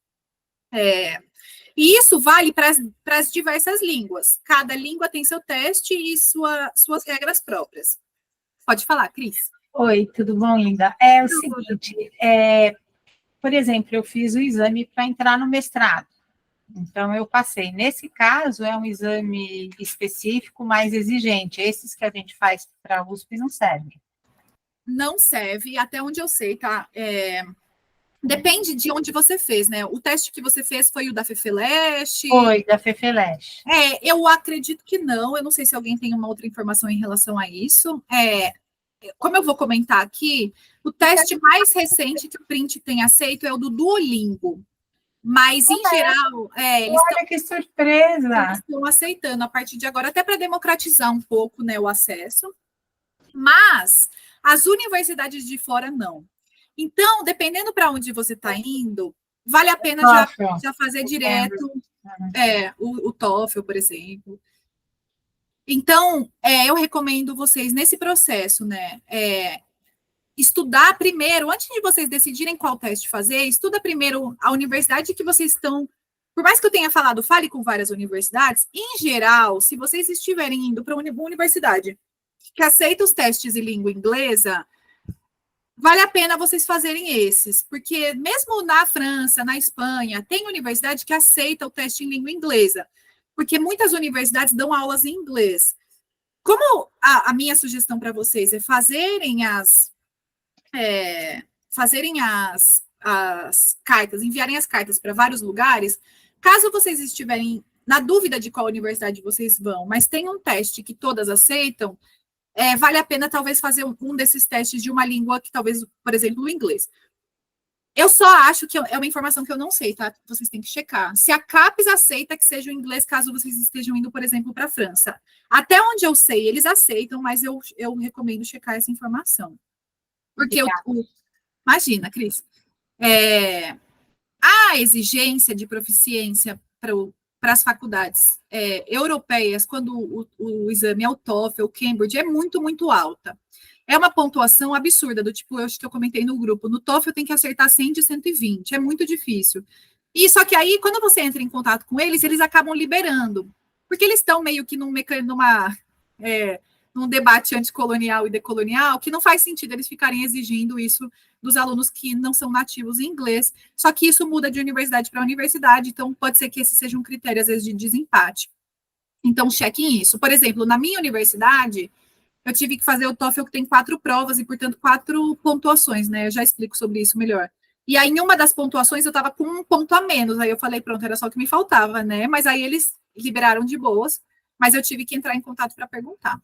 E isso vale para as diversas línguas. Cada língua tem seu teste e suas regras próprias. Pode falar, Cris. Oi, tudo bom, Linda? O seguinte, por exemplo, eu fiz o exame para entrar no mestrado. Então, eu passei. Nesse caso, é um exame específico, mais exigente. Esses que a gente faz para a USP não servem. Não serve, até onde eu sei, tá? Depende de onde você fez, né? O teste que você fez foi o da FEFELESH? Foi, da FEFELESH. Eu acredito que não. Eu não sei se alguém tem uma outra informação em relação a isso. Como eu vou comentar aqui, o teste mais recente que o Print tem aceito é o do Duolingo. Mas, em geral, Olha que surpresa! Eles estão aceitando a partir de agora, até para democratizar um pouco, né, o acesso. Mas as universidades de fora não. Então, dependendo para onde você está indo, vale a pena já fazer direto o TOEFL, por exemplo. Então, eu recomendo vocês, nesse processo, né, estudar primeiro, antes de vocês decidirem qual teste fazer, estuda primeiro a universidade que vocês estão por mais que eu tenha falado, fale com várias universidades, em geral, se vocês estiverem indo para uma universidade que aceita os testes em língua inglesa, vale a pena vocês fazerem esses, porque mesmo na França, na Espanha, tem universidade que aceita o teste em língua inglesa, porque muitas universidades dão aulas em inglês. Como a minha sugestão para vocês é fazerem as cartas, enviarem as cartas para vários lugares, caso vocês estiverem na dúvida de qual universidade vocês vão, mas tem um teste que todas aceitam, vale a pena talvez fazer um desses testes de uma língua que talvez, por exemplo, o inglês. Eu só acho que é uma informação que eu não sei, tá? Vocês têm que checar. Se a CAPES aceita que seja o inglês, caso vocês estejam indo, por exemplo, para a França. Até onde eu sei, eles aceitam, mas eu recomendo checar essa informação. Porque imagina, Cris, a exigência de proficiência para as faculdades europeias, quando o exame é o TOEFL, o Cambridge, é muito, muito alta. É uma pontuação absurda, do tipo, eu acho que eu comentei no grupo, no TOEFL tem que acertar 100 de 120, é muito difícil. E só que aí, quando você entra em contato com eles acabam liberando, porque eles estão meio que num debate anticolonial e decolonial, que não faz sentido eles ficarem exigindo isso dos alunos que não são nativos em inglês, só que isso muda de universidade para universidade, então pode ser que esse seja um critério, às vezes, de desempate. Então, chequem isso. Por exemplo, na minha universidade, eu tive que fazer o TOEFL, que tem 4 provas e, portanto, 4 pontuações, né? Eu já explico sobre isso melhor. E aí, em uma das pontuações, eu estava com 1 ponto a menos. Aí eu falei, pronto, era só o que me faltava, né? Mas aí eles liberaram de boas, mas eu tive que entrar em contato para perguntar.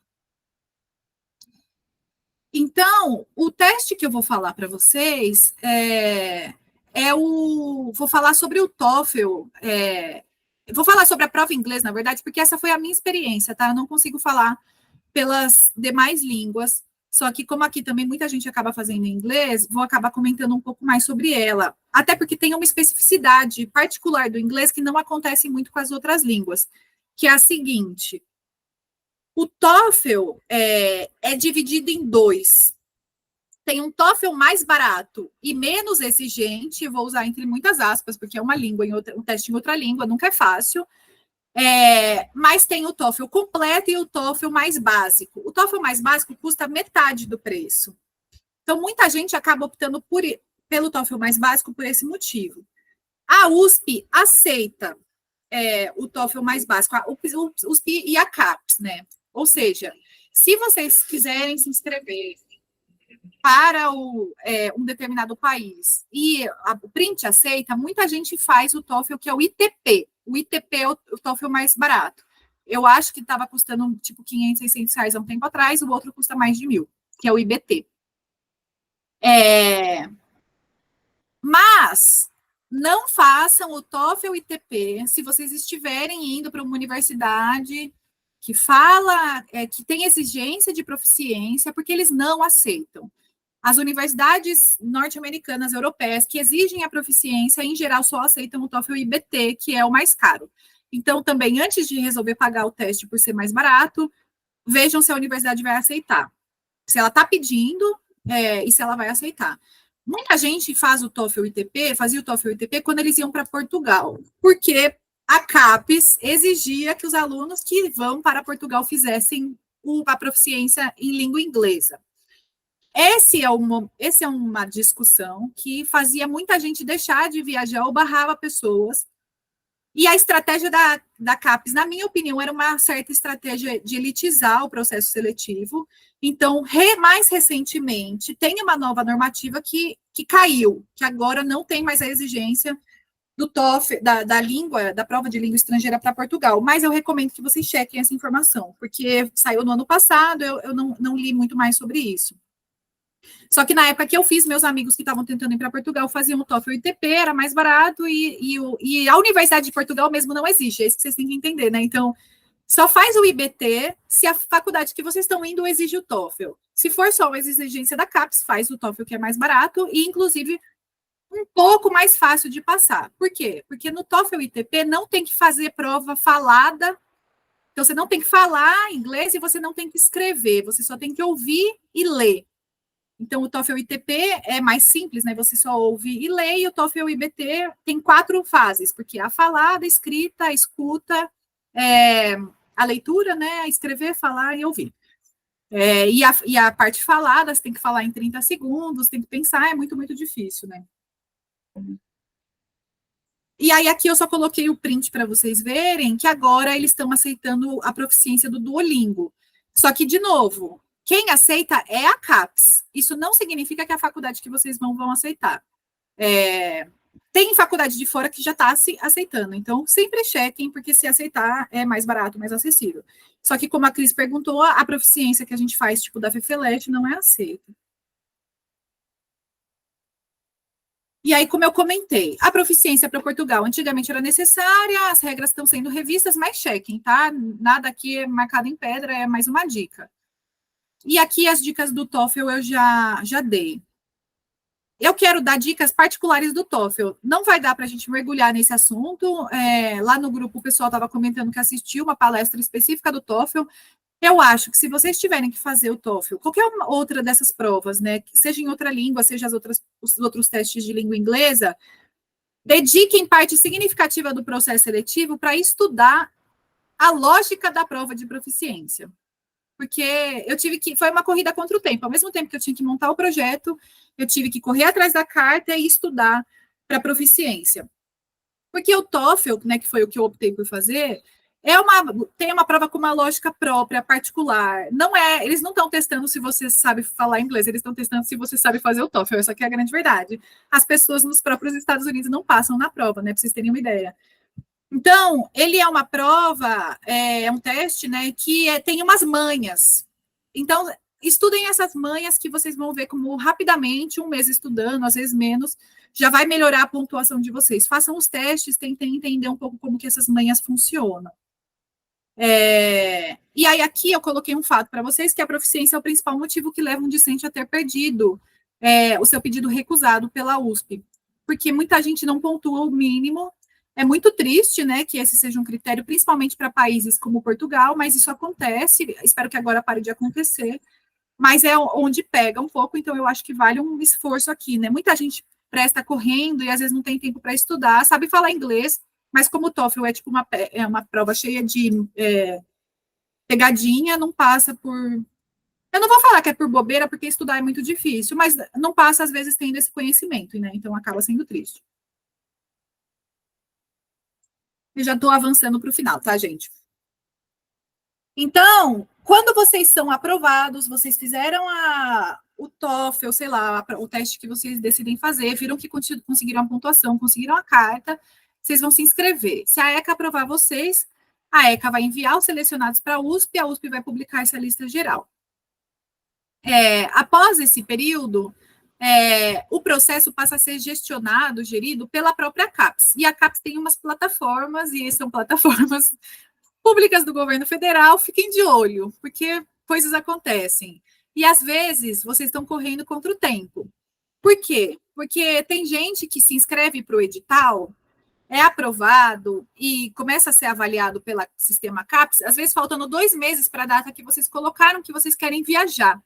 Então, o teste que eu vou falar para vocês vou falar sobre o TOEFL. Vou falar sobre a prova em inglês, na verdade, porque essa foi a minha experiência, tá? Eu não consigo falar pelas demais línguas, só que como aqui também muita gente acaba fazendo em inglês, vou acabar comentando um pouco mais sobre ela, até porque tem uma especificidade particular do inglês que não acontece muito com as outras línguas, que é a seguinte: o TOEFL é dividido em 2. Tem um TOEFL mais barato e menos exigente, vou usar entre muitas aspas, porque é uma língua, um teste em outra língua, nunca é fácil. Mas tem o TOEFL completo e o TOEFL mais básico. O TOEFL mais básico custa metade do preço. Então, muita gente acaba optando pelo TOEFL mais básico por esse motivo. A USP aceita o TOEFL mais básico, a USP e a CAPES, né? Ou seja, se vocês quiserem se inscrever para um determinado país e o Print aceita, muita gente faz o TOEFL, que é o ITP. O ITP é o TOEFL mais barato. Eu acho que estava custando tipo 500, 600 reais há um tempo atrás, o outro custa mais de 1.000, que é o IBT. Mas não façam o TOEFL ITP se vocês estiverem indo para uma universidade que fala, que tem exigência de proficiência, porque eles não aceitam. As universidades norte-americanas, europeias, que exigem a proficiência, em geral, só aceitam o TOEFL IBT, que é o mais caro. Então, também, antes de resolver pagar o teste por ser mais barato, vejam se a universidade vai aceitar. Se ela está pedindo e se ela vai aceitar. Muita gente fazia o TOEFL ITP quando eles iam para Portugal, porque a CAPES exigia que os alunos que vão para Portugal fizessem a proficiência em língua inglesa. Essa é uma discussão que fazia muita gente deixar de viajar ou barrava pessoas. E a estratégia da CAPES, na minha opinião, era uma certa estratégia de elitizar o processo seletivo. Então, mais recentemente, tem uma nova normativa que caiu, que agora não tem mais a exigência do TOEFL, da prova de língua estrangeira para Portugal. Mas eu recomendo que vocês chequem essa informação, porque saiu no ano passado, eu não li muito mais sobre isso. Só que na época que eu fiz, meus amigos que estavam tentando ir para Portugal faziam o TOEFL ITP, era mais barato, e a Universidade de Portugal mesmo não existe, é isso que vocês têm que entender, né? Então, só faz o IBT se a faculdade que vocês estão indo exige o TOEFL. Se for só uma exigência da CAPES, faz o TOEFL, que é mais barato, e inclusive um pouco mais fácil de passar. Por quê? Porque no TOEFL ITP não tem que fazer prova falada, então você não tem que falar inglês e você não tem que escrever, você só tem que ouvir e ler. Então, o TOEFL ITP é mais simples, né? Você só ouve e lê, e o TOEFL IBT tem 4 fases, porque a falada, a escrita, a escuta, a leitura, né? Escrever, falar e ouvir. E a parte falada, você tem que falar em 30 segundos, tem que pensar, é muito, muito difícil, né? E aí, aqui eu só coloquei o print para vocês verem que agora eles estão aceitando a proficiência do Duolingo. Só que, de novo, quem aceita é a CAPES. Isso não significa que a faculdade que vocês vão aceitar. Tem faculdade de fora que já está aceitando. Então, sempre chequem, porque se aceitar é mais barato, mais acessível. Só que, como a Cris perguntou, a proficiência que a gente faz, tipo da FEFELET, não é aceita. E aí, como eu comentei, a proficiência para Portugal antigamente era necessária, as regras estão sendo revistas, mas chequem, tá? Nada aqui é marcado em pedra, é mais uma dica. E aqui as dicas do TOEFL eu já dei. Eu quero dar dicas particulares do TOEFL. Não vai dar para a gente mergulhar nesse assunto. Lá no grupo o pessoal estava comentando que assistiu uma palestra específica do TOEFL. Eu acho que se vocês tiverem que fazer o TOEFL, qualquer outra dessas provas, né, seja em outra língua, seja os outros testes de língua inglesa, dediquem parte significativa do processo seletivo para estudar a lógica da prova de proficiência. Porque foi uma corrida contra o tempo. Ao mesmo tempo que eu tinha que montar o projeto, eu tive que correr atrás da carta e estudar para proficiência. Porque o TOEFL, né, que foi o que eu optei por fazer, tem uma prova com uma lógica própria, particular. Eles não estão testando se você sabe falar inglês, eles estão testando se você sabe fazer o TOEFL. Essa aqui é a grande verdade. As pessoas nos próprios Estados Unidos não passam na prova, né, para vocês terem uma ideia. Então, ele é uma prova, é um teste, né, que tem umas manhas. Então, estudem essas manhas que vocês vão ver como rapidamente, um mês estudando, às vezes menos, já vai melhorar a pontuação de vocês. Façam os testes, tentem entender um pouco como que essas manhas funcionam. E aí, aqui eu coloquei um fato para vocês, que a proficiência é o principal motivo que leva um discente a ter perdido o seu pedido recusado pela USP. Porque muita gente não pontua o mínimo. É muito triste, né, que esse seja um critério, principalmente para países como Portugal, mas isso acontece, espero que agora pare de acontecer, mas é onde pega um pouco, então eu acho que vale um esforço aqui, né? Muita gente presta correndo e às vezes não tem tempo para estudar, sabe falar inglês, mas como o TOEFL é tipo uma prova cheia de pegadinha, não passa por... Eu não vou falar que é por bobeira, porque estudar é muito difícil, mas não passa, às vezes, tendo esse conhecimento, né? Então acaba sendo triste. Eu já estou avançando para o final, tá, gente? Então, quando vocês são aprovados, vocês fizeram o TOEFL, sei lá, o teste que vocês decidem fazer, viram que conseguiram a pontuação, conseguiram a carta, vocês vão se inscrever. Se a ECA aprovar vocês, a ECA vai enviar os selecionados para a USP vai publicar essa lista geral. Após esse período, o processo passa a ser gestionado, gerido pela própria CAPES. E a CAPES tem umas plataformas, e são plataformas públicas do governo federal, fiquem de olho, porque coisas acontecem. E, às vezes, vocês estão correndo contra o tempo. Por quê? Porque tem gente que se inscreve para o edital, é aprovado e começa a ser avaliado pelo sistema CAPES, às vezes faltando 2 meses para a data que vocês colocaram que vocês querem viajar.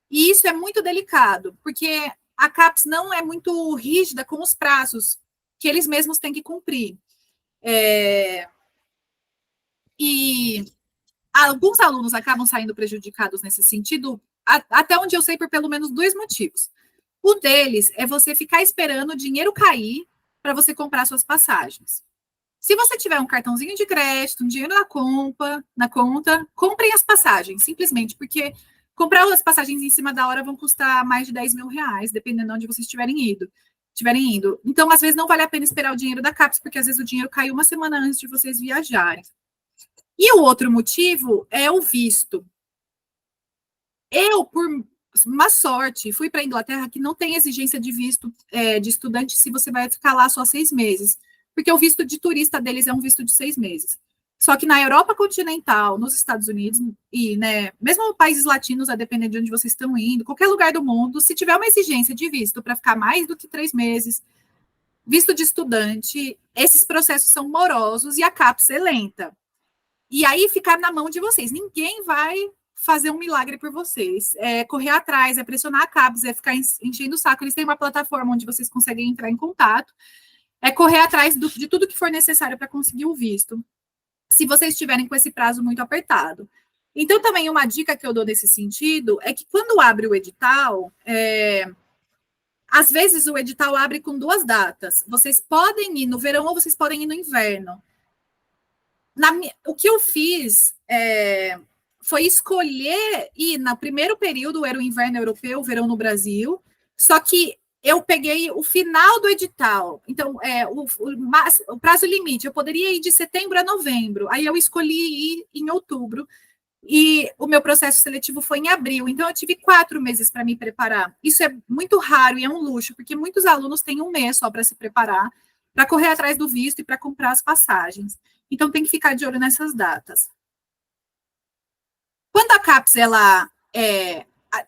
E isso é muito delicado, porque a CAPES não é muito rígida com os prazos que eles mesmos têm que cumprir. E alguns alunos acabam saindo prejudicados nesse sentido, até onde eu sei, por pelo menos 2 motivos. Um deles é você ficar esperando o dinheiro cair para você comprar suas passagens. Se você tiver um cartãozinho de crédito, um dinheiro na conta, comprem as passagens, simplesmente, porque comprar as passagens em cima da hora vão custar mais de 10 mil reais, dependendo de onde vocês estiverem indo. Então, às vezes, não vale a pena esperar o dinheiro da CAPES, porque às vezes o dinheiro caiu uma semana antes de vocês viajarem. E o outro motivo é o visto. Eu, por uma sorte, fui para a Inglaterra, que não tem exigência de visto de estudante se você vai ficar lá só 6 meses. Porque o visto de turista deles é um visto de 6 meses. Só que na Europa continental, nos Estados Unidos, e mesmo países latinos, a depender de onde vocês estão indo, qualquer lugar do mundo, se tiver uma exigência de visto para ficar mais do que 3 meses, visto de estudante, esses processos são morosos e a CAPES é lenta. E aí ficar na mão de vocês. Ninguém vai fazer um milagre por vocês. É correr atrás, é pressionar a CAPES, é ficar enchendo o saco. Eles têm uma plataforma onde vocês conseguem entrar em contato. É correr atrás de tudo que for necessário para conseguir o visto, se vocês estiverem com esse prazo muito apertado. Então, também uma dica que eu dou nesse sentido é que quando abre o edital, às vezes o edital abre com 2 datas. Vocês podem ir no verão ou vocês podem ir no inverno. O que eu fiz foi escolher ir no primeiro período, era o inverno europeu, o verão no Brasil, só que eu peguei o final do edital. Então, o prazo limite, eu poderia ir de setembro a novembro. Aí eu escolhi ir em outubro. E o meu processo seletivo foi em abril. Então, eu tive 4 meses para me preparar. Isso é muito raro e é um luxo, porque muitos alunos têm 1 mês só para se preparar, para correr atrás do visto e para comprar as passagens. Então, tem que ficar de olho nessas datas. Quando a CAPES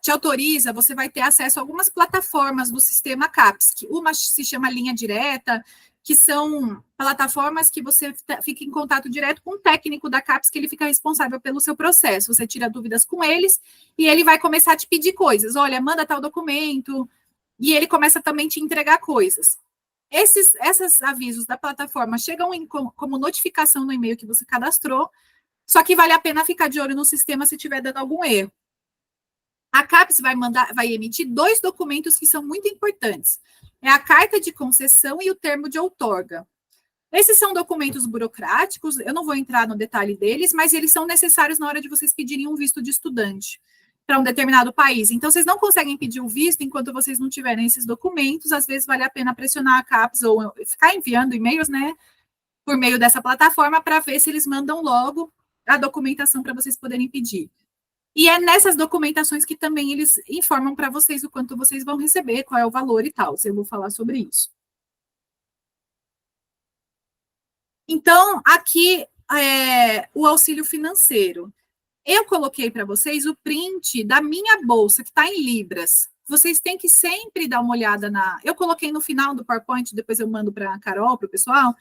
te autoriza, você vai ter acesso a algumas plataformas do sistema CAPES, que uma se chama Linha Direta, que são plataformas que você fica em contato direto com o técnico da CAPES, que ele fica responsável pelo seu processo. Você tira dúvidas com eles e ele vai começar a te pedir coisas. Olha, manda tal documento, e ele começa também a te entregar coisas. Esses avisos da plataforma chegam como notificação no e-mail que você cadastrou, só que vale a pena ficar de olho no sistema se estiver dando algum erro. A CAPES vai emitir 2 documentos que são muito importantes. É a carta de concessão e o termo de outorga. Esses são documentos burocráticos, eu não vou entrar no detalhe deles, mas eles são necessários na hora de vocês pedirem um visto de estudante para um determinado país. Então, vocês não conseguem pedir o visto enquanto vocês não tiverem esses documentos. Às vezes, vale a pena pressionar a CAPES ou ficar enviando e-mails, né, por meio dessa plataforma para ver se eles mandam logo a documentação para vocês poderem pedir. E é nessas documentações que também eles informam para vocês o quanto vocês vão receber, qual é o valor e tal. Eu vou falar sobre isso. Então, aqui o auxílio financeiro. Eu coloquei para vocês o print da minha bolsa, que está em libras. Vocês têm que sempre dar uma olhada Eu coloquei no final do PowerPoint, depois eu mando para a Carol, para o pessoal,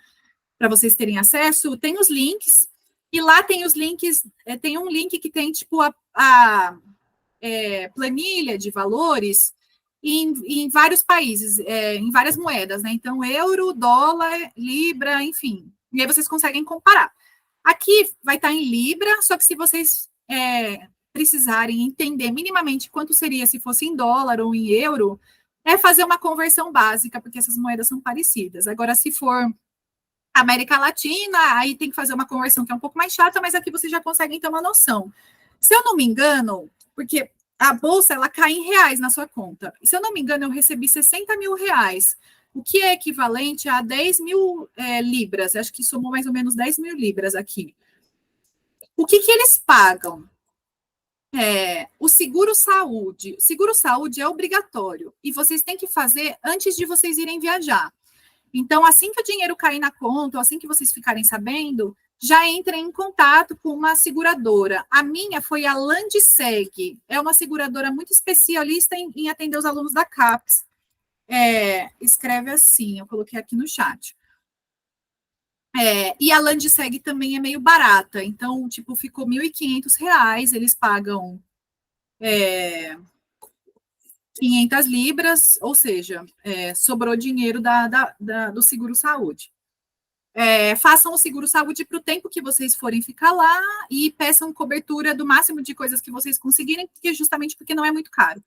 para vocês terem acesso. Tem os links. E lá tem os links, tem um link que tem, tipo, a planilha de valores em vários países, em várias moedas, né? Então, euro, dólar, libra, enfim. E aí vocês conseguem comparar. Aqui vai estar em libra, só que se vocês precisarem entender minimamente quanto seria se fosse em dólar ou em euro, é fazer uma conversão básica, porque essas moedas são parecidas. Agora, se for América Latina, aí tem que fazer uma conversão que é um pouco mais chata, mas aqui vocês já conseguem ter uma noção. Se eu não me engano, porque a bolsa, ela cai em reais na sua conta. E se eu não me engano, eu recebi 60 mil reais, o que é equivalente a 10 mil libras. Acho que somou mais ou menos 10 mil libras aqui. O que eles pagam? O seguro-saúde. O seguro-saúde é obrigatório e vocês têm que fazer antes de vocês irem viajar. Então, assim que o dinheiro cair na conta, ou assim que vocês ficarem sabendo, já entrem em contato com uma seguradora. A minha foi a Landseg, é uma seguradora muito especialista em atender os alunos da CAPES. Escreve assim, eu coloquei aqui no chat. E a Landseg também é meio barata, então, tipo, ficou R$ 1.500, eles pagam 500 libras, ou seja, sobrou dinheiro do seguro-saúde. Façam o seguro-saúde para o tempo que vocês forem ficar lá e peçam cobertura do máximo de coisas que vocês conseguirem, justamente porque não é muito caro.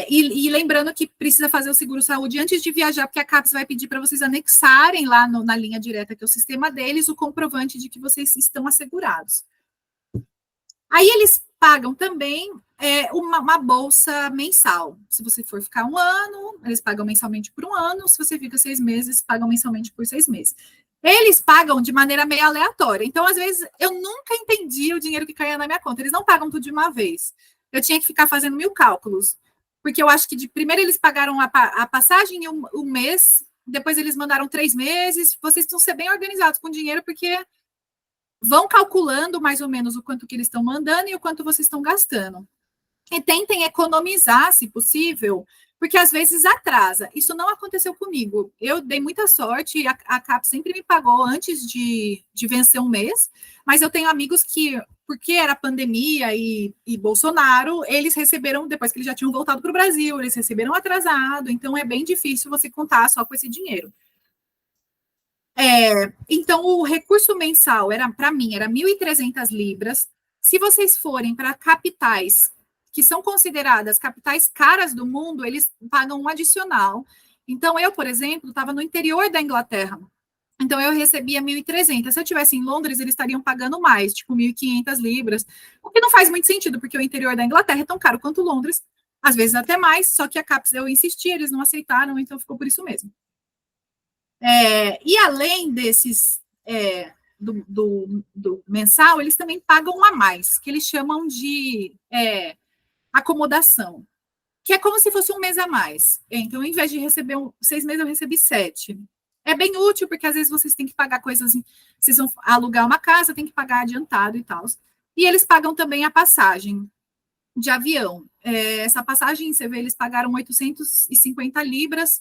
E lembrando que precisa fazer o seguro-saúde antes de viajar, porque a CAPES vai pedir para vocês anexarem lá na linha direta, que é o sistema deles, o comprovante de que vocês estão assegurados. Aí eles pagam também uma bolsa mensal. Se você for ficar 1 ano, eles pagam mensalmente por 1 ano. Se você fica 6 meses, pagam mensalmente por 6 meses. Eles pagam de maneira meio aleatória. Então, às vezes, eu nunca entendi o dinheiro que caía na minha conta. Eles não pagam tudo de uma vez. Eu tinha que ficar fazendo 1000 cálculos. Porque eu acho que primeiro eles pagaram a passagem em um mês, depois eles mandaram 3 meses. Vocês precisam ser bem organizados com o dinheiro, porque vão calculando mais ou menos o quanto que eles estão mandando e o quanto vocês estão gastando. E tentem economizar, se possível, porque às vezes atrasa. Isso não aconteceu comigo. Eu dei muita sorte, a CAP sempre me pagou antes de vencer um mês, mas eu tenho amigos que, porque era pandemia e Bolsonaro, eles receberam, depois que eles já tinham voltado para o Brasil, eles receberam atrasado, então é bem difícil você contar só com esse dinheiro. Então, o recurso mensal, para mim, era 1.300 libras. Se vocês forem para capitais que são consideradas capitais caras do mundo, eles pagam um adicional. Então, eu, por exemplo, estava no interior da Inglaterra. Então, eu recebia 1.300. Se eu estivesse em Londres, eles estariam pagando mais, tipo 1.500 libras, o que não faz muito sentido, porque o interior da Inglaterra é tão caro quanto Londres, às vezes até mais, só que a CAPES, eu insisti, eles não aceitaram, então ficou por isso mesmo. E além desses do mensal, eles também pagam a mais, que eles chamam de acomodação, que é como se fosse um mês a mais. Então, em vez de receber 6 meses, eu recebi 7. É bem útil, porque às vezes vocês têm que pagar coisas, vocês vão alugar uma casa, tem que pagar adiantado e tal. E eles pagam também a passagem de avião. Essa passagem, você vê, eles pagaram 850 libras,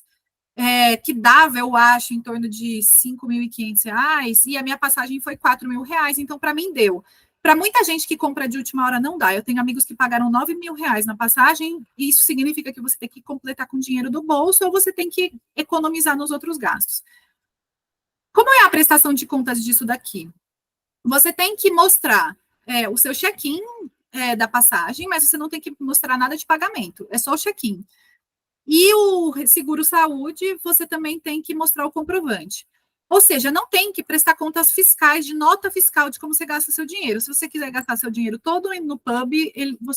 que dava, eu acho, em torno de R$ 5.500, e a minha passagem foi R$ 4.000, então para mim deu. Para muita gente que compra de última hora não dá. Eu tenho amigos que pagaram R$ 9.000 na passagem, e isso significa que você tem que completar com dinheiro do bolso ou você tem que economizar nos outros gastos. Como é a prestação de contas disso daqui? Você tem que mostrar o seu check-in da passagem, mas você não tem que mostrar nada de pagamento, é só o check-in. E o seguro-saúde, você também tem que mostrar o comprovante. Ou seja, não tem que prestar contas fiscais, de nota fiscal de como você gasta seu dinheiro. Se você quiser gastar seu dinheiro todo no pub,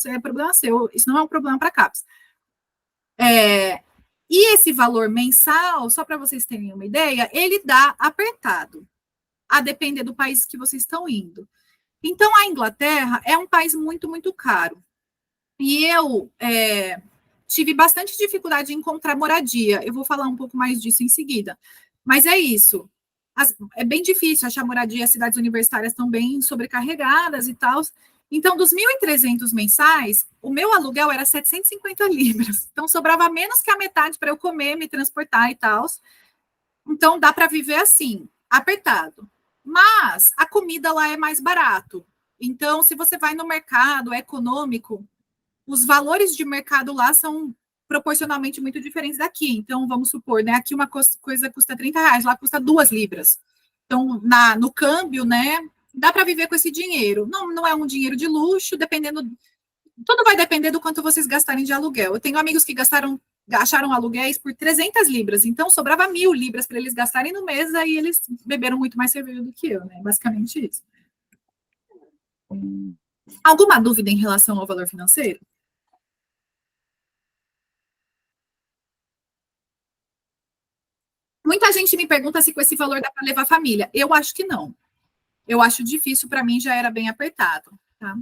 é problema seu. Isso não é um problema para a CAPES. E esse valor mensal, só para vocês terem uma ideia, ele dá apertado, a depender do país que vocês estão indo. Então, a Inglaterra é um país muito, muito caro. E eu tive bastante dificuldade em encontrar moradia. Eu vou falar um pouco mais disso em seguida. Mas é isso. É bem difícil achar moradia, as cidades universitárias estão bem sobrecarregadas e tal. Então, dos 1.300 mensais, o meu aluguel era 750 libras. Então, sobrava menos que a metade para eu comer, me transportar e tal. Então, dá para viver assim, apertado. Mas a comida lá é mais barato. Então, se você vai no mercado, é econômico, os valores de mercado lá são proporcionalmente muito diferentes daqui. Então, vamos supor, né? Aqui uma coisa custa R$ 30, lá custa 2 libras. Então, no câmbio, né? Dá para viver com esse dinheiro. Não é um dinheiro de luxo, dependendo. Tudo vai depender do quanto vocês gastarem de aluguel. Eu tenho amigos que acharam aluguéis por 300 libras, então sobrava 1.000 libras para eles gastarem no mês, aí eles beberam muito mais cerveja do que eu, né? Basicamente isso. Alguma dúvida em relação ao valor financeiro? Muita gente me pergunta se com esse valor dá para levar família. Eu acho que não. Eu acho difícil, para mim já era bem apertado. Tá?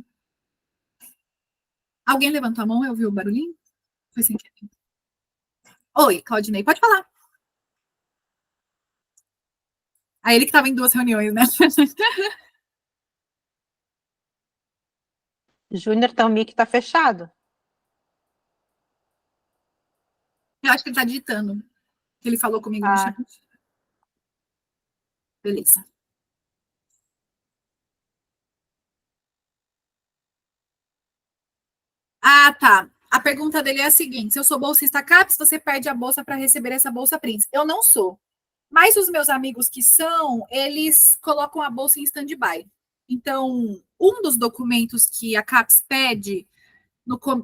Alguém levantou a mão? Eu ouvi o barulhinho? Foi sem querer. Oi, Claudinei, pode falar. Aí ele que estava em 2 reuniões, né? Júnior, teu mic está fechado. Eu acho que ele está digitando. Ele falou comigo no chat. Beleza. Ah, tá. A pergunta dele é a seguinte: se eu sou bolsista CAPES, você perde a bolsa para receber essa bolsa Príncipe. Eu não sou. Mas os meus amigos que são, eles colocam a bolsa em stand-by. Então, um dos documentos que a CAPES pede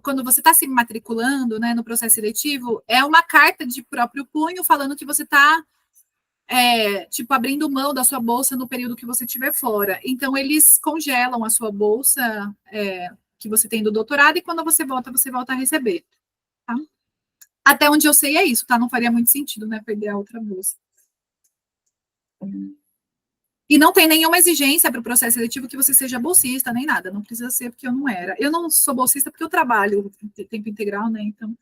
quando você está se matriculando, né, no processo seletivo, é uma carta de próprio punho falando que você está tipo, abrindo mão da sua bolsa no período que você estiver fora. Então, eles congelam a sua bolsa que você tem do doutorado e quando você volta a receber. Tá? Até onde eu sei é isso, tá? Não faria muito sentido, né, perder a outra bolsa. E não tem nenhuma exigência para o processo seletivo que você seja bolsista, nem nada. Não precisa ser, porque eu não era. Eu não sou bolsista porque eu trabalho tempo integral, né? Então.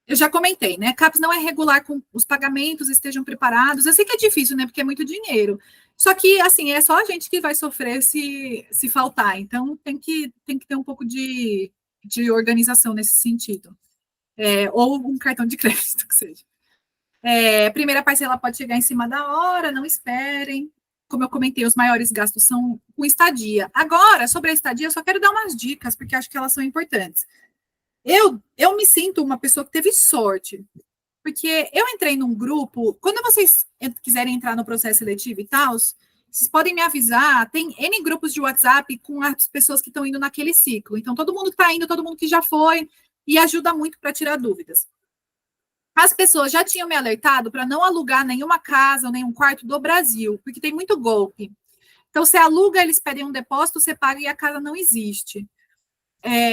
Eu já comentei, né? CAPES não é regular com os pagamentos, estejam preparados. Eu sei que é difícil, né? Porque é muito dinheiro. Só que, assim, é só a gente que vai sofrer se faltar. Então, tem que ter um pouco de organização nesse sentido. Ou um cartão de crédito, que seja. Primeira parcela pode chegar em cima da hora, não esperem. Como eu comentei, os maiores gastos são com estadia. Agora, sobre a estadia, eu só quero dar umas dicas, porque acho que elas são importantes. Eu me sinto uma pessoa que teve sorte, porque eu entrei num grupo, quando vocês quiserem entrar no processo seletivo e tal, vocês podem me avisar, tem N grupos de WhatsApp com as pessoas que estão indo naquele ciclo. Então, todo mundo que está indo, todo mundo que já foi, e ajuda muito para tirar dúvidas. As pessoas já tinham me alertado para não alugar nenhuma casa ou nenhum quarto do Brasil, porque tem muito golpe. Então, você aluga, eles pedem um depósito, você paga e a casa não existe.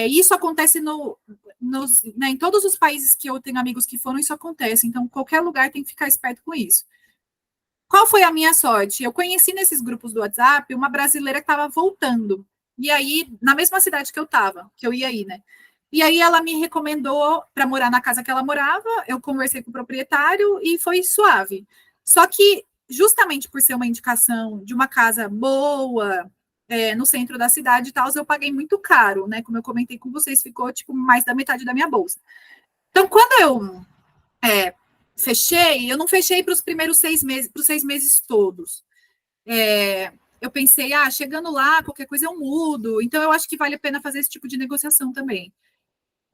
Isso acontece em todos os países que eu tenho amigos que foram, isso acontece. Então, qualquer lugar tem que ficar esperto com isso. Qual foi a minha sorte? Eu conheci nesses grupos do WhatsApp uma brasileira que estava voltando. E aí, na mesma cidade que eu estava, que eu ia aí, né? E aí ela me recomendou para morar na casa que ela morava, eu conversei com o proprietário e foi suave. Só que, justamente por ser uma indicação de uma casa boa, no centro da cidade e tal, eu paguei muito caro, né? Como eu comentei com vocês, ficou tipo mais da metade da minha bolsa. Então, quando eu fechei, eu não fechei para os primeiros 6 meses, para os 6 meses todos. Eu pensei, chegando lá, qualquer coisa eu mudo. Então, eu acho que vale a pena fazer esse tipo de negociação também.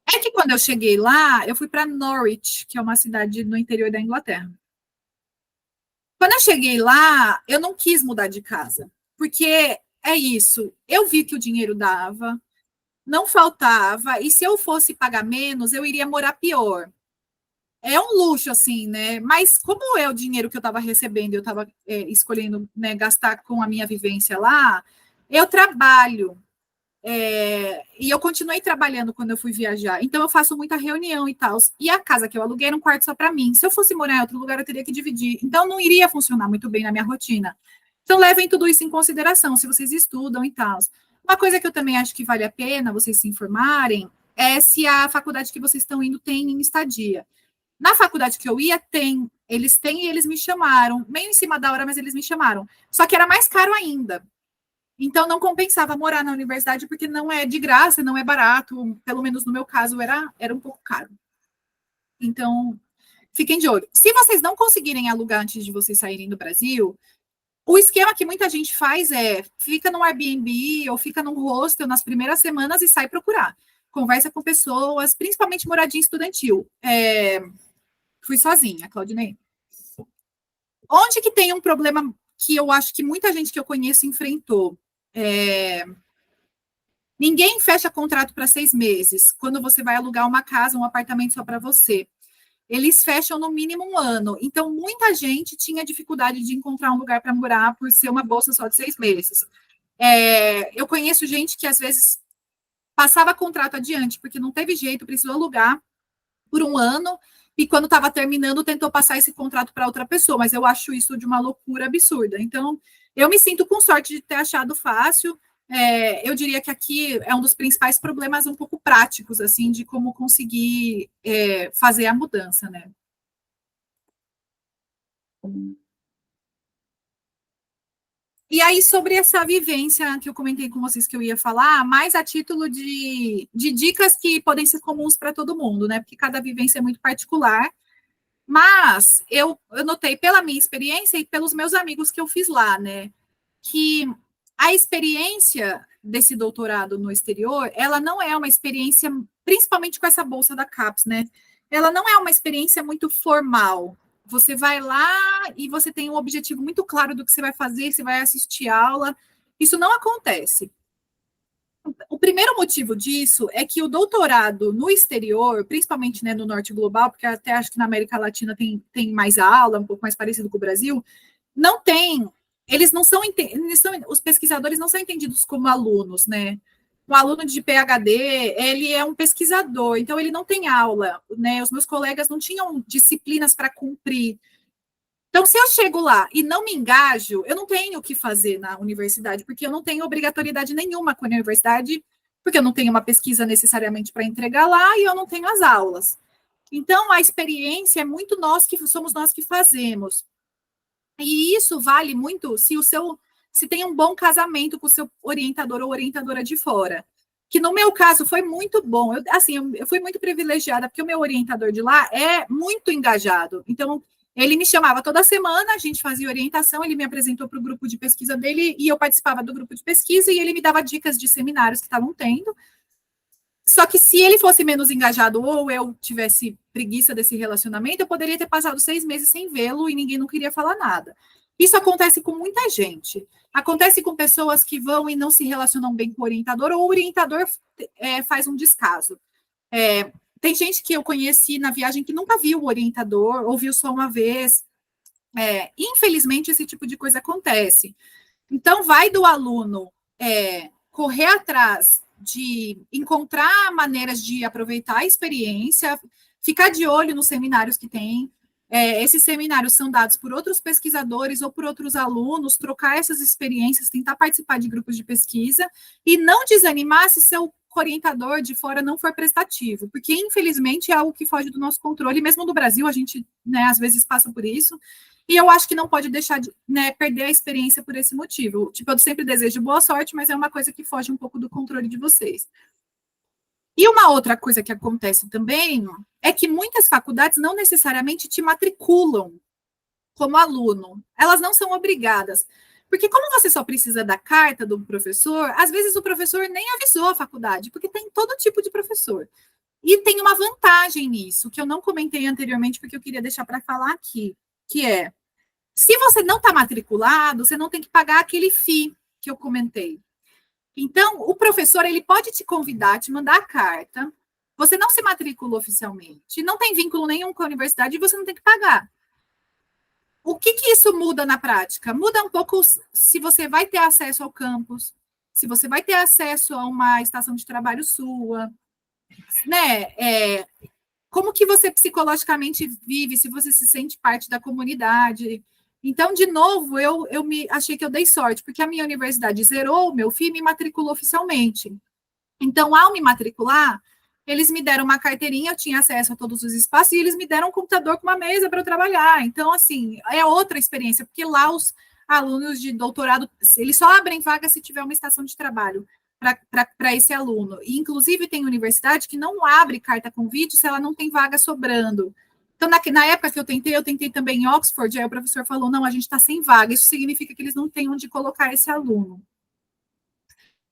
É que quando eu cheguei lá, eu fui para Norwich, que é uma cidade no interior da Inglaterra. Quando eu cheguei lá, eu não quis mudar de casa, porque é isso, eu vi que o dinheiro dava, não faltava, e se eu fosse pagar menos, eu iria morar pior. É um luxo, assim, né? Mas como é o dinheiro que eu estava recebendo, eu estava escolhendo, né, gastar com a minha vivência lá, eu trabalho. E eu continuei trabalhando quando eu fui viajar. Então, eu faço muita reunião e tal. E a casa que eu aluguei era um quarto só para mim. Se eu fosse morar em outro lugar, eu teria que dividir. Então, não iria funcionar muito bem na minha rotina. Então, levem tudo isso em consideração, se vocês estudam e tal. Uma coisa que eu também acho que vale a pena vocês se informarem é se a faculdade que vocês estão indo tem estadia. Na faculdade que eu ia, tem. Eles têm e eles me chamaram. Meio em cima da hora, mas eles me chamaram. Só que era mais caro ainda. Então, não compensava morar na universidade, porque não é de graça, não é barato. Pelo menos no meu caso, era um pouco caro. Então, fiquem de olho. Se vocês não conseguirem alugar antes de vocês saírem do Brasil, o esquema que muita gente faz fica no Airbnb ou fica num hostel nas primeiras semanas e sai procurar. Conversa com pessoas, principalmente moradia estudantil. Fui sozinha, Claudinei. Onde que tem um problema que eu acho que muita gente que eu conheço enfrentou? Ninguém fecha contrato para 6 meses quando você vai alugar uma casa, um apartamento só para você. Eles fecham no mínimo 1 ano. Então, muita gente tinha dificuldade de encontrar um lugar para morar por ser uma bolsa só de 6 meses. Eu conheço gente que, às vezes, passava contrato adiante, porque não teve jeito, precisou alugar por 1 ano, e quando estava terminando, tentou passar esse contrato para outra pessoa, mas eu acho isso de uma loucura absurda. Então, eu me sinto com sorte de ter achado fácil. Eu diria que aqui é um dos principais problemas um pouco práticos, assim, de como conseguir fazer a mudança, né? E aí, sobre essa vivência que eu comentei com vocês que eu ia falar, mais a título de dicas que podem ser comuns para todo mundo, né? Porque cada vivência é muito particular. Mas eu notei pela minha experiência e pelos meus amigos que eu fiz lá, né? Que a experiência desse doutorado no exterior, ela não é uma experiência, principalmente com essa bolsa da CAPES, né? Ela não é uma experiência muito formal. Você vai lá e você tem um objetivo muito claro do que você vai fazer, você vai assistir aula. Isso não acontece. O primeiro motivo disso é que o doutorado no exterior, principalmente, né, no norte global, porque até acho que na América Latina tem mais aula, um pouco mais parecido com o Brasil, não tem, os pesquisadores não são entendidos como alunos, né? Um aluno de PhD, ele é um pesquisador, então ele não tem aula, né? Os meus colegas não tinham disciplinas para cumprir. Então, se eu chego lá e não me engajo, eu não tenho o que fazer na universidade, porque eu não tenho obrigatoriedade nenhuma com a universidade, porque eu não tenho uma pesquisa necessariamente para entregar lá e eu não tenho as aulas. Então, a experiência é muito somos nós que fazemos. E isso vale muito se tem um bom casamento com o seu orientador ou orientadora de fora. Que no meu caso foi muito bom. Eu fui muito privilegiada, porque o meu orientador de lá é muito engajado. Então, ele me chamava toda semana, a gente fazia orientação, ele me apresentou para o grupo de pesquisa dele e eu participava do grupo de pesquisa e ele me dava dicas de seminários que estavam tendo. Só que se ele fosse menos engajado ou eu tivesse preguiça desse relacionamento, eu poderia ter passado 6 meses sem vê-lo e ninguém não queria falar nada. Isso acontece com muita gente. Acontece com pessoas que vão e não se relacionam bem com o orientador, ou o orientador faz um descaso. Tem gente que eu conheci na viagem que nunca viu o orientador, ou viu só uma vez. Infelizmente, esse tipo de coisa acontece. Então, vai do aluno correr atrás de encontrar maneiras de aproveitar a experiência, ficar de olho nos seminários que tem. Esses seminários são dados por outros pesquisadores ou por outros alunos, trocar essas experiências, tentar participar de grupos de pesquisa e não desanimar se seu orientador de fora não for prestativo, porque infelizmente é algo que foge do nosso controle, mesmo no Brasil a gente, às vezes passa por isso, e eu acho que não pode deixar de perder a experiência por esse motivo. Tipo, eu sempre desejo boa sorte, mas é uma coisa que foge um pouco do controle de vocês. E uma outra coisa que acontece também é que muitas faculdades não necessariamente te matriculam como aluno. Elas não são obrigadas. Porque como você só precisa da carta do professor, às vezes o professor nem avisou a faculdade, porque tem todo tipo de professor. E tem uma vantagem nisso, que eu não comentei anteriormente, porque eu queria deixar para falar aqui, que é, se você não está matriculado, você não tem que pagar aquele FII que eu comentei. Então, o professor, ele pode te convidar, te mandar a carta, você não se matriculou oficialmente, não tem vínculo nenhum com a universidade e você não tem que pagar. O que isso muda na prática? Muda um pouco se você vai ter acesso ao campus, se você vai ter acesso a uma estação de trabalho sua, como que você psicologicamente vive, se você se sente parte da comunidade. Então, de novo, eu achei que eu dei sorte, porque a minha universidade zerou o meu FII e me matriculou oficialmente. Então, ao me matricular, eles me deram uma carteirinha, eu tinha acesso a todos os espaços, e eles me deram um computador com uma mesa para eu trabalhar. Então, assim, é outra experiência, porque lá os alunos de doutorado, eles só abrem vaga se tiver uma estação de trabalho para esse aluno. E, inclusive, tem universidade que não abre carta convite se ela não tem vaga sobrando. Então, na época que eu tentei também em Oxford, aí o professor falou, não, a gente está sem vaga, isso significa que eles não têm onde colocar esse aluno.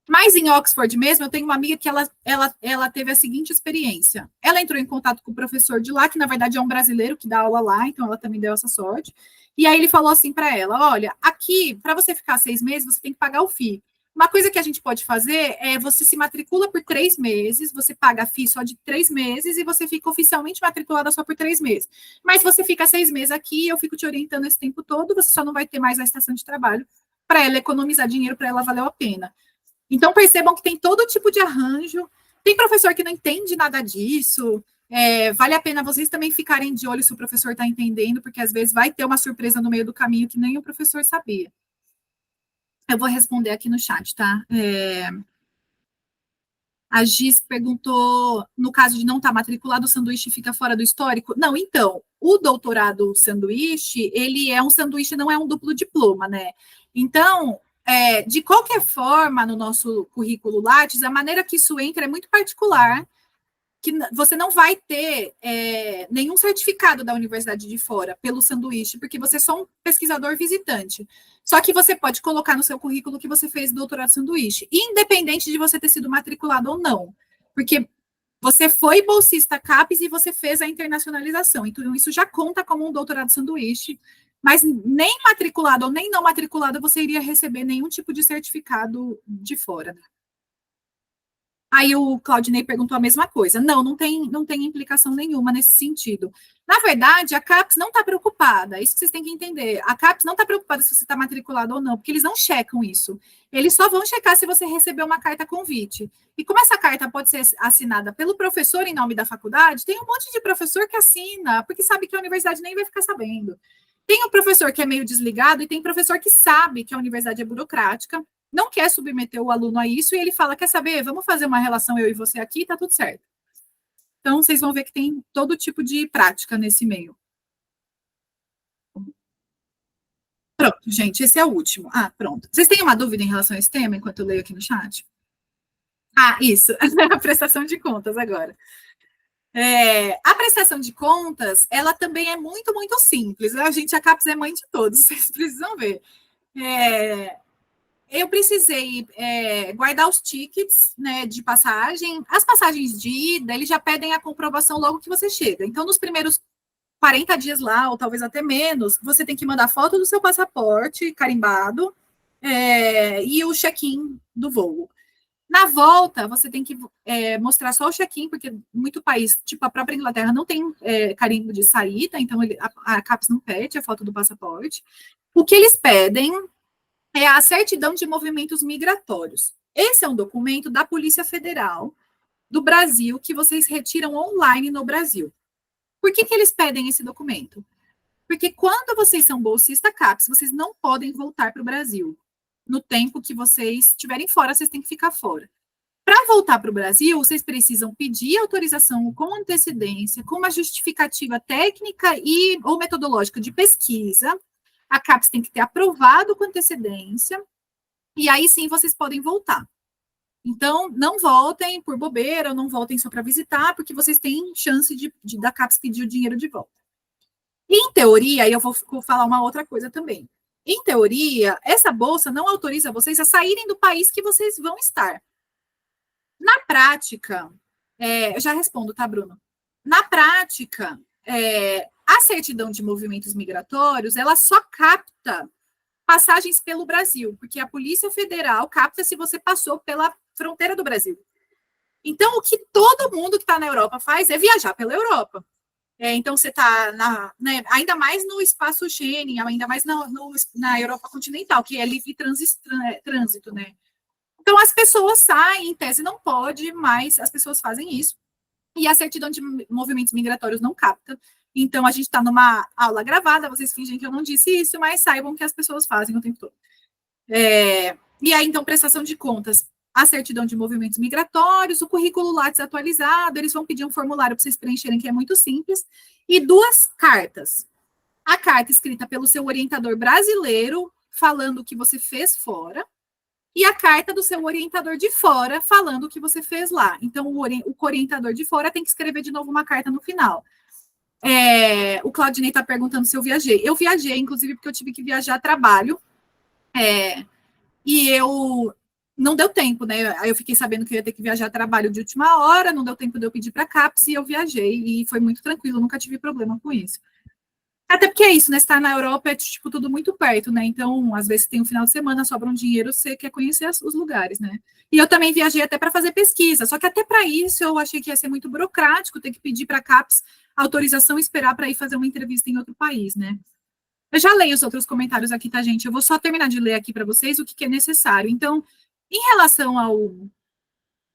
Mas em Oxford mesmo, eu tenho uma amiga que ela teve a seguinte experiência. Ela entrou em contato com o professor de lá, que na verdade é um brasileiro que dá aula lá, então ela também deu essa sorte. E aí ele falou assim para ela, olha, aqui, para você ficar 6 meses, você tem que pagar o FII. Uma coisa que a gente pode fazer é você se matricula por 3 meses, você paga a FII só de 3 meses e você fica oficialmente matriculada só por 3 meses. Mas você fica 6 meses aqui, eu fico te orientando esse tempo todo, você só não vai ter mais a estação de trabalho para ela economizar dinheiro, para ela valeu a pena. Então, percebam que tem todo tipo de arranjo. Tem professor que não entende nada disso. Vale a pena vocês também ficarem de olho se o professor está entendendo, porque às vezes vai ter uma surpresa no meio do caminho que nem o professor sabia. Eu vou responder aqui no chat, tá? A Giz perguntou, no caso de não estar matriculado, o sanduíche fica fora do histórico? Não, então, o doutorado sanduíche, ele é um sanduíche, não é um duplo diploma, né? Então, de qualquer forma, no nosso currículo Lattes, a maneira que isso entra é muito particular, que você não vai ter nenhum certificado da universidade de fora pelo sanduíche, porque você é só um pesquisador visitante. Só que você pode colocar no seu currículo que você fez doutorado sanduíche, independente de você ter sido matriculado ou não, porque você foi bolsista CAPES e você fez a internacionalização, então isso já conta como um doutorado sanduíche, mas nem matriculado ou nem não matriculado você iria receber nenhum tipo de certificado de fora, né? Aí o Claudinei perguntou a mesma coisa. Não tem implicação nenhuma nesse sentido. Na verdade, a CAPES não está preocupada, isso que vocês têm que entender. A CAPES não está preocupada se você está matriculado ou não, porque eles não checam isso. Eles só vão checar se você recebeu uma carta convite. E como essa carta pode ser assinada pelo professor em nome da faculdade, tem um monte de professor que assina, porque sabe que a universidade nem vai ficar sabendo. Tem um professor que é meio desligado e tem professor que sabe que a universidade é burocrática, não quer submeter o aluno a isso, e ele fala, quer saber, vamos fazer uma relação eu e você aqui, tá tudo certo. Então, vocês vão ver que tem todo tipo de prática nesse meio. Pronto, gente, esse é o último. Ah, pronto. Vocês têm uma dúvida em relação a esse tema, enquanto eu leio aqui no chat? Ah, isso, a prestação de contas agora. A prestação de contas, ela também é muito, muito simples. A gente, a CAPES é mãe de todos, vocês precisam ver. Eu precisei guardar os tickets, né, de passagem. As passagens de ida, eles já pedem a comprovação logo que você chega. Então, nos primeiros 40 dias lá, ou talvez até menos, você tem que mandar foto do seu passaporte carimbado e o check-in do voo. Na volta, você tem que mostrar só o check-in, porque muito país, tipo a própria Inglaterra, não tem carimbo de saída, então a CAPES não pede a foto do passaporte. O que eles pedem é a certidão de movimentos migratórios. Esse é um documento da Polícia Federal do Brasil que vocês retiram online no Brasil. Por que eles pedem esse documento? Porque quando vocês são bolsista CAPES, vocês não podem voltar para o Brasil. No tempo que vocês estiverem fora, vocês têm que ficar fora. Para voltar para o Brasil, vocês precisam pedir autorização com antecedência, com uma justificativa técnica ou metodológica de pesquisa. A CAPES tem que ter aprovado com antecedência, e aí sim vocês podem voltar. Então, não voltem por bobeira, não voltem só para visitar, porque vocês têm chance da CAPES pedir o dinheiro de volta. Em teoria, eu vou falar uma outra coisa também. Em teoria, essa bolsa não autoriza vocês a saírem do país que vocês vão estar. Na prática, eu já respondo, tá, Bruno? Na prática, a certidão de movimentos migratórios, ela só capta passagens pelo Brasil, porque a Polícia Federal capta se você passou pela fronteira do Brasil. Então, o que todo mundo que está na Europa faz é viajar pela Europa. Então, você está, ainda mais no espaço Schengen, ainda mais na Europa continental, que é livre trânsito, né? Então, as pessoas saem, em tese não pode, mas as pessoas fazem isso. E a certidão de movimentos migratórios não capta. Então, a gente está numa aula gravada, vocês fingem que eu não disse isso, mas saibam que as pessoas fazem o tempo todo. E aí, então, prestação de contas, a certidão de movimentos migratórios, o currículo Lattes atualizado, eles vão pedir um formulário para vocês preencherem, que é muito simples, e 2 cartas. A carta escrita pelo seu orientador brasileiro, falando o que você fez fora, e a carta do seu orientador de fora, falando o que você fez lá. Então, o orientador de fora tem que escrever de novo uma carta no final. O Claudinei está perguntando se eu viajei. Eu viajei, inclusive, porque eu tive que viajar a trabalho, e eu não deu tempo, né? Aí eu fiquei sabendo que eu ia ter que viajar a trabalho de última hora, não deu tempo de eu pedir para a CAPES, e eu viajei, e foi muito tranquilo, nunca tive problema com isso. Até porque é isso, né? Estar na Europa é, tipo, tudo muito perto, né? Então, às vezes tem um final de semana, sobra um dinheiro, você quer conhecer os lugares, né? E eu também viajei até para fazer pesquisa, só que até para isso eu achei que ia ser muito burocrático, ter que pedir para a CAPES autorização e esperar para ir fazer uma entrevista em outro país, né? Eu já leio os outros comentários aqui, tá, gente? Eu vou só terminar de ler aqui para vocês o que é necessário. Então, em relação ao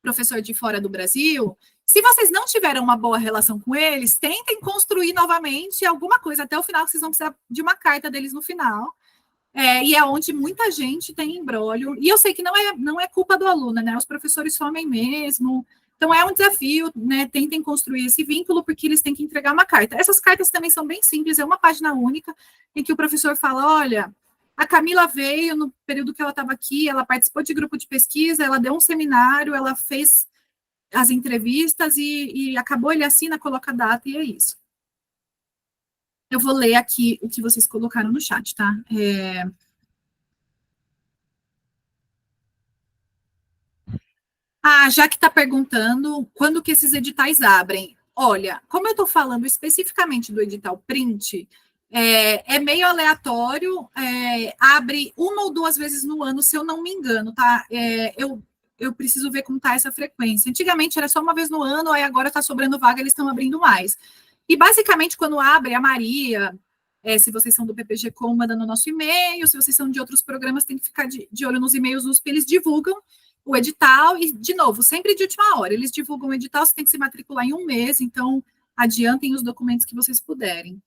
professor de fora do Brasil, se vocês não tiveram uma boa relação com eles, tentem construir novamente alguma coisa até o final, que vocês vão precisar de uma carta deles no final. E é onde muita gente tem imbróglio. E eu sei que não é culpa do aluno, né? Os professores somem mesmo. Então, é um desafio, né? Tentem construir esse vínculo, porque eles têm que entregar uma carta. Essas cartas também são bem simples, é uma página única, em que o professor fala, olha, a Camila veio no período que ela estava aqui, ela participou de grupo de pesquisa, ela deu um seminário, ela fez as entrevistas e acabou, ele assina, coloca a data e é isso. Eu vou ler aqui o que vocês colocaram no chat, tá? Já que está perguntando quando que esses editais abrem. Olha, como eu estou falando especificamente do edital print, é meio aleatório, abre 1 ou 2 vezes no ano, se eu não me engano, tá? Eu preciso ver como está essa frequência. Antigamente era só 1 vez no ano, aí agora está sobrando vaga, eles estão abrindo mais. E basicamente, quando abre, a Maria, se vocês são do PPG-Com, manda no nosso e-mail, se vocês são de outros programas, tem que ficar de olho nos e-mails USP, eles divulgam o edital, e, de novo, sempre de última hora, eles divulgam o edital, você tem que se matricular em 1 mês, então adiantem os documentos que vocês puderem.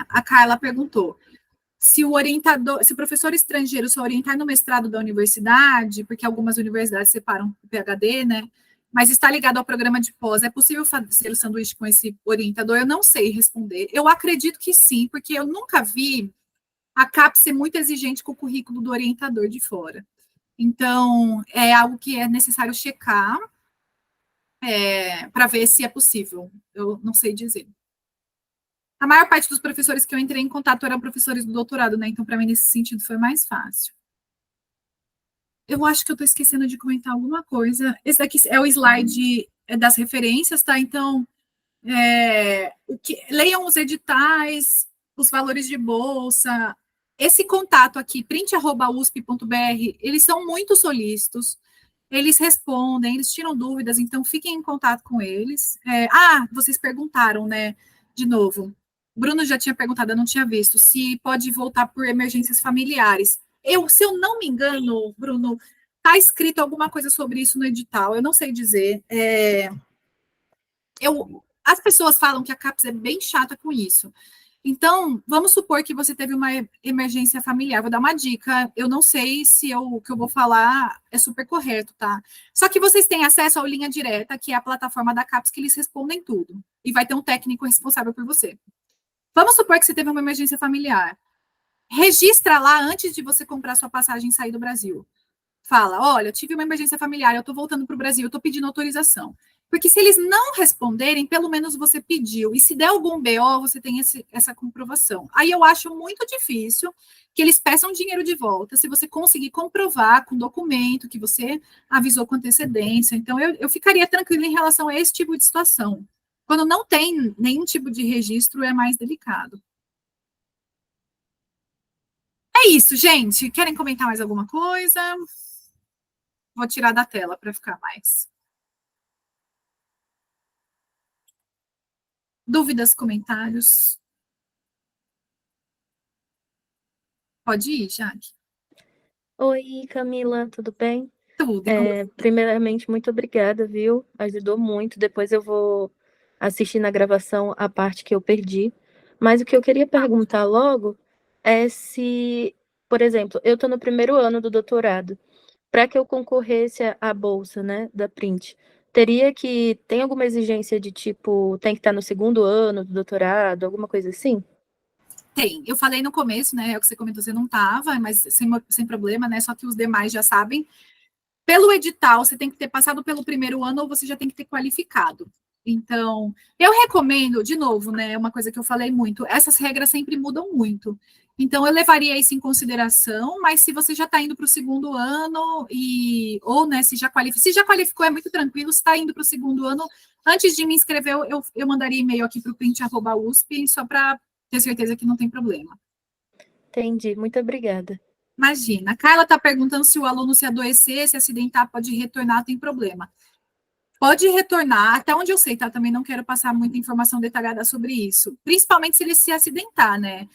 A Carla perguntou, se o professor estrangeiro só orientar no mestrado da universidade, porque algumas universidades separam o PhD, né, mas está ligado ao programa de pós, é possível fazer o sanduíche com esse orientador? Eu não sei responder. Eu acredito que sim, porque eu nunca vi a CAPES é muito exigente com o currículo do orientador de fora. Então, é algo que é necessário checar para ver se é possível. Eu não sei dizer. A maior parte dos professores que eu entrei em contato eram professores do doutorado, né? Então, para mim, nesse sentido, foi mais fácil. Eu acho que eu estou esquecendo de comentar alguma coisa. Esse daqui é o slide das referências, tá? Então, leiam os editais, os valores de bolsa. Esse contato aqui, print@usp.br, eles são muito solícitos. Eles respondem, eles tiram dúvidas, então fiquem em contato com eles. Vocês perguntaram, né? De novo. Bruno já tinha perguntado, eu não tinha visto, se pode voltar por emergências familiares. Se eu não me engano, Bruno, está escrito alguma coisa sobre isso no edital, eu não sei dizer. As pessoas falam que a CAPES é bem chata com isso. Então, vamos supor que você teve uma emergência familiar. Vou dar uma dica. Eu não sei se o que eu vou falar é super correto, tá? Só que vocês têm acesso ao Linha Direta, que é a plataforma da CAPES, que eles respondem tudo. E vai ter um técnico responsável por você. Vamos supor que você teve uma emergência familiar. Registra lá antes de você comprar sua passagem e sair do Brasil. Fala, olha, eu tive uma emergência familiar, eu estou voltando para o Brasil, eu estou pedindo autorização. Porque se eles não responderem, pelo menos você pediu. E se der algum BO, você tem essa comprovação. Aí eu acho muito difícil que eles peçam dinheiro de volta, se você conseguir comprovar com documento que você avisou com antecedência. Então, eu ficaria tranquila em relação a esse tipo de situação. Quando não tem nenhum tipo de registro, é mais delicado. É isso, gente. Querem comentar mais alguma coisa? Vou tirar da tela para ficar mais. Dúvidas, comentários? Pode ir, Jaque. Oi, Camila, tudo bem? Tudo. Primeiramente, muito obrigada, viu? Ajudou muito. Depois eu vou assistir na gravação a parte que eu perdi. Mas o que eu queria perguntar logo é se, por exemplo, eu estou no primeiro ano do doutorado. Para que eu concorresse à bolsa, né, da Print, tem alguma exigência de tipo, tem que estar no segundo ano do doutorado, alguma coisa assim? Tem. Eu falei no começo, né? É o que você comentou, você não estava, mas sem problema, né? Só que os demais já sabem. Pelo edital, você tem que ter passado pelo primeiro ano ou você já tem que ter qualificado. Então, eu recomendo, de novo, né? Uma coisa que eu falei muito, essas regras sempre mudam muito. Então, eu levaria isso em consideração, mas se você já está indo para o segundo ano, ou né, se já qualificou, é muito tranquilo, se está indo para o segundo ano, antes de me inscrever, eu mandaria e-mail aqui para o print@usp, só para ter certeza que não tem problema. Entendi, muito obrigada. Imagina, a Carla está perguntando se o aluno se adoecer, se acidentar, pode retornar, tem problema. Pode retornar, até onde eu sei, tá? Também não quero passar muita informação detalhada sobre isso. Principalmente se ele se acidentar, né?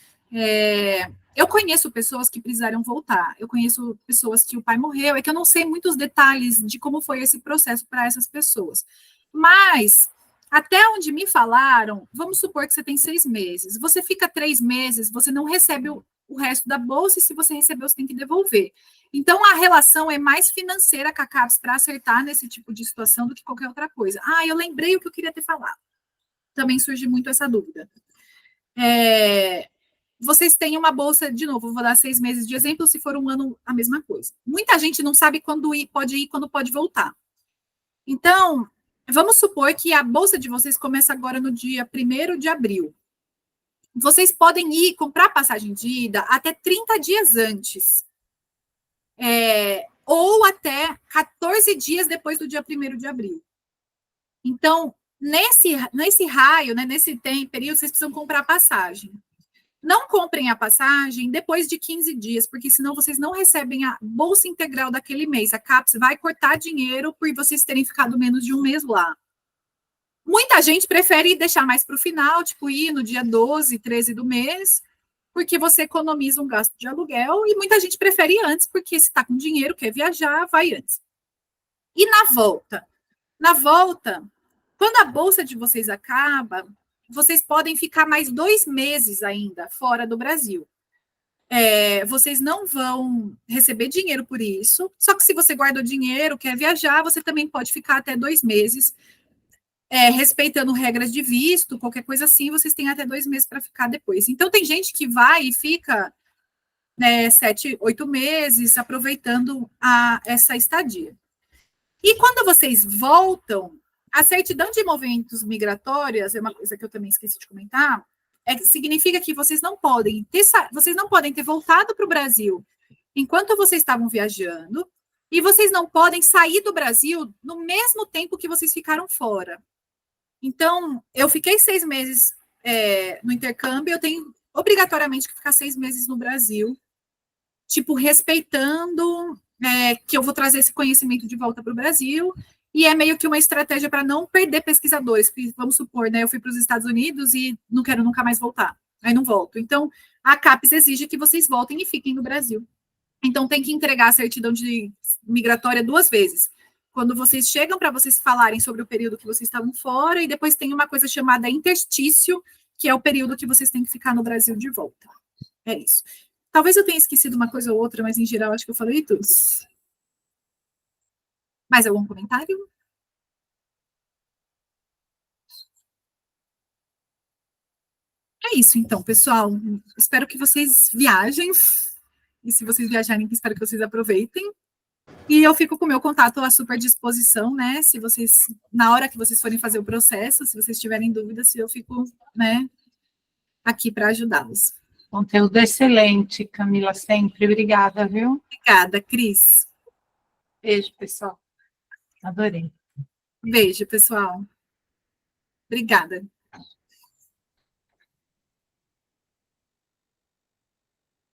Eu conheço pessoas que precisaram voltar. Eu conheço pessoas que o pai morreu. É que eu não sei muitos detalhes de como foi esse processo para essas pessoas. Mas, até onde me falaram, vamos supor que você tem 6 meses. Você fica 3 meses, você não recebe o resto da bolsa, e se você recebeu, você tem que devolver. Então, a relação é mais financeira com a CAPES para acertar nesse tipo de situação do que qualquer outra coisa. Eu lembrei o que eu queria ter falado. Também surge muito essa dúvida. Vocês têm uma bolsa, de novo, vou dar 6 meses de exemplo, se for um ano, a mesma coisa. Muita gente não sabe quando pode ir, quando pode voltar. Então, vamos supor que a bolsa de vocês começa agora no dia 1º de abril. Vocês podem ir comprar passagem de ida até 30 dias antes. Ou até 14 dias depois do dia 1º de abril. Então, nesse raio, né, nesse período, vocês precisam comprar passagem. Não comprem a passagem depois de 15 dias, porque senão vocês não recebem a bolsa integral daquele mês. A CAPES vai cortar dinheiro por vocês terem ficado menos de um mês lá. Muita gente prefere deixar mais para o final, tipo ir no dia 12, 13 do mês, porque você economiza um gasto de aluguel, e muita gente prefere ir antes, porque se está com dinheiro, quer viajar, vai antes. E na volta? Na volta, quando a bolsa de vocês acaba, vocês podem ficar mais 2 meses ainda fora do Brasil. Vocês não vão receber dinheiro por isso, só que se você guarda o dinheiro, quer viajar, você também pode ficar até 2 meses, respeitando regras de visto, qualquer coisa assim, vocês têm até 2 meses para ficar depois. Então, tem gente que vai e fica né, 7, 8 meses, aproveitando essa estadia. E quando vocês voltam, a certidão de movimentos migratórios, é uma coisa que eu também esqueci de comentar, significa que vocês não podem ter voltado para o Brasil enquanto vocês estavam viajando, e vocês não podem sair do Brasil no mesmo tempo que vocês ficaram fora. Então, eu fiquei 6 meses no intercâmbio, eu tenho obrigatoriamente que ficar 6 meses no Brasil, tipo, respeitando que eu vou trazer esse conhecimento de volta para o Brasil, e é meio que uma estratégia para não perder pesquisadores, porque, vamos supor, né, eu fui para os Estados Unidos e não quero nunca mais voltar, aí não volto. Então, a CAPES exige que vocês voltem e fiquem no Brasil. Então, tem que entregar a certidão de migratória 2 vezes. Quando vocês chegam, para vocês falarem sobre o período que vocês estavam fora, e depois tem uma coisa chamada interstício, que é o período que vocês têm que ficar no Brasil de volta. É isso. Talvez eu tenha esquecido uma coisa ou outra, mas em geral acho que eu falei tudo. Mais algum comentário? É isso, então, pessoal. Espero que vocês viajem. E se vocês viajarem, espero que vocês aproveitem. E eu fico com o meu contato à super disposição, né? Se vocês, na hora que vocês forem fazer o processo, se vocês tiverem dúvidas, eu fico, né, aqui para ajudá-los. Conteúdo excelente, Camila, sempre. Obrigada, viu? Obrigada, Cris. Beijo, pessoal. Adorei. Beijo, pessoal. Obrigada.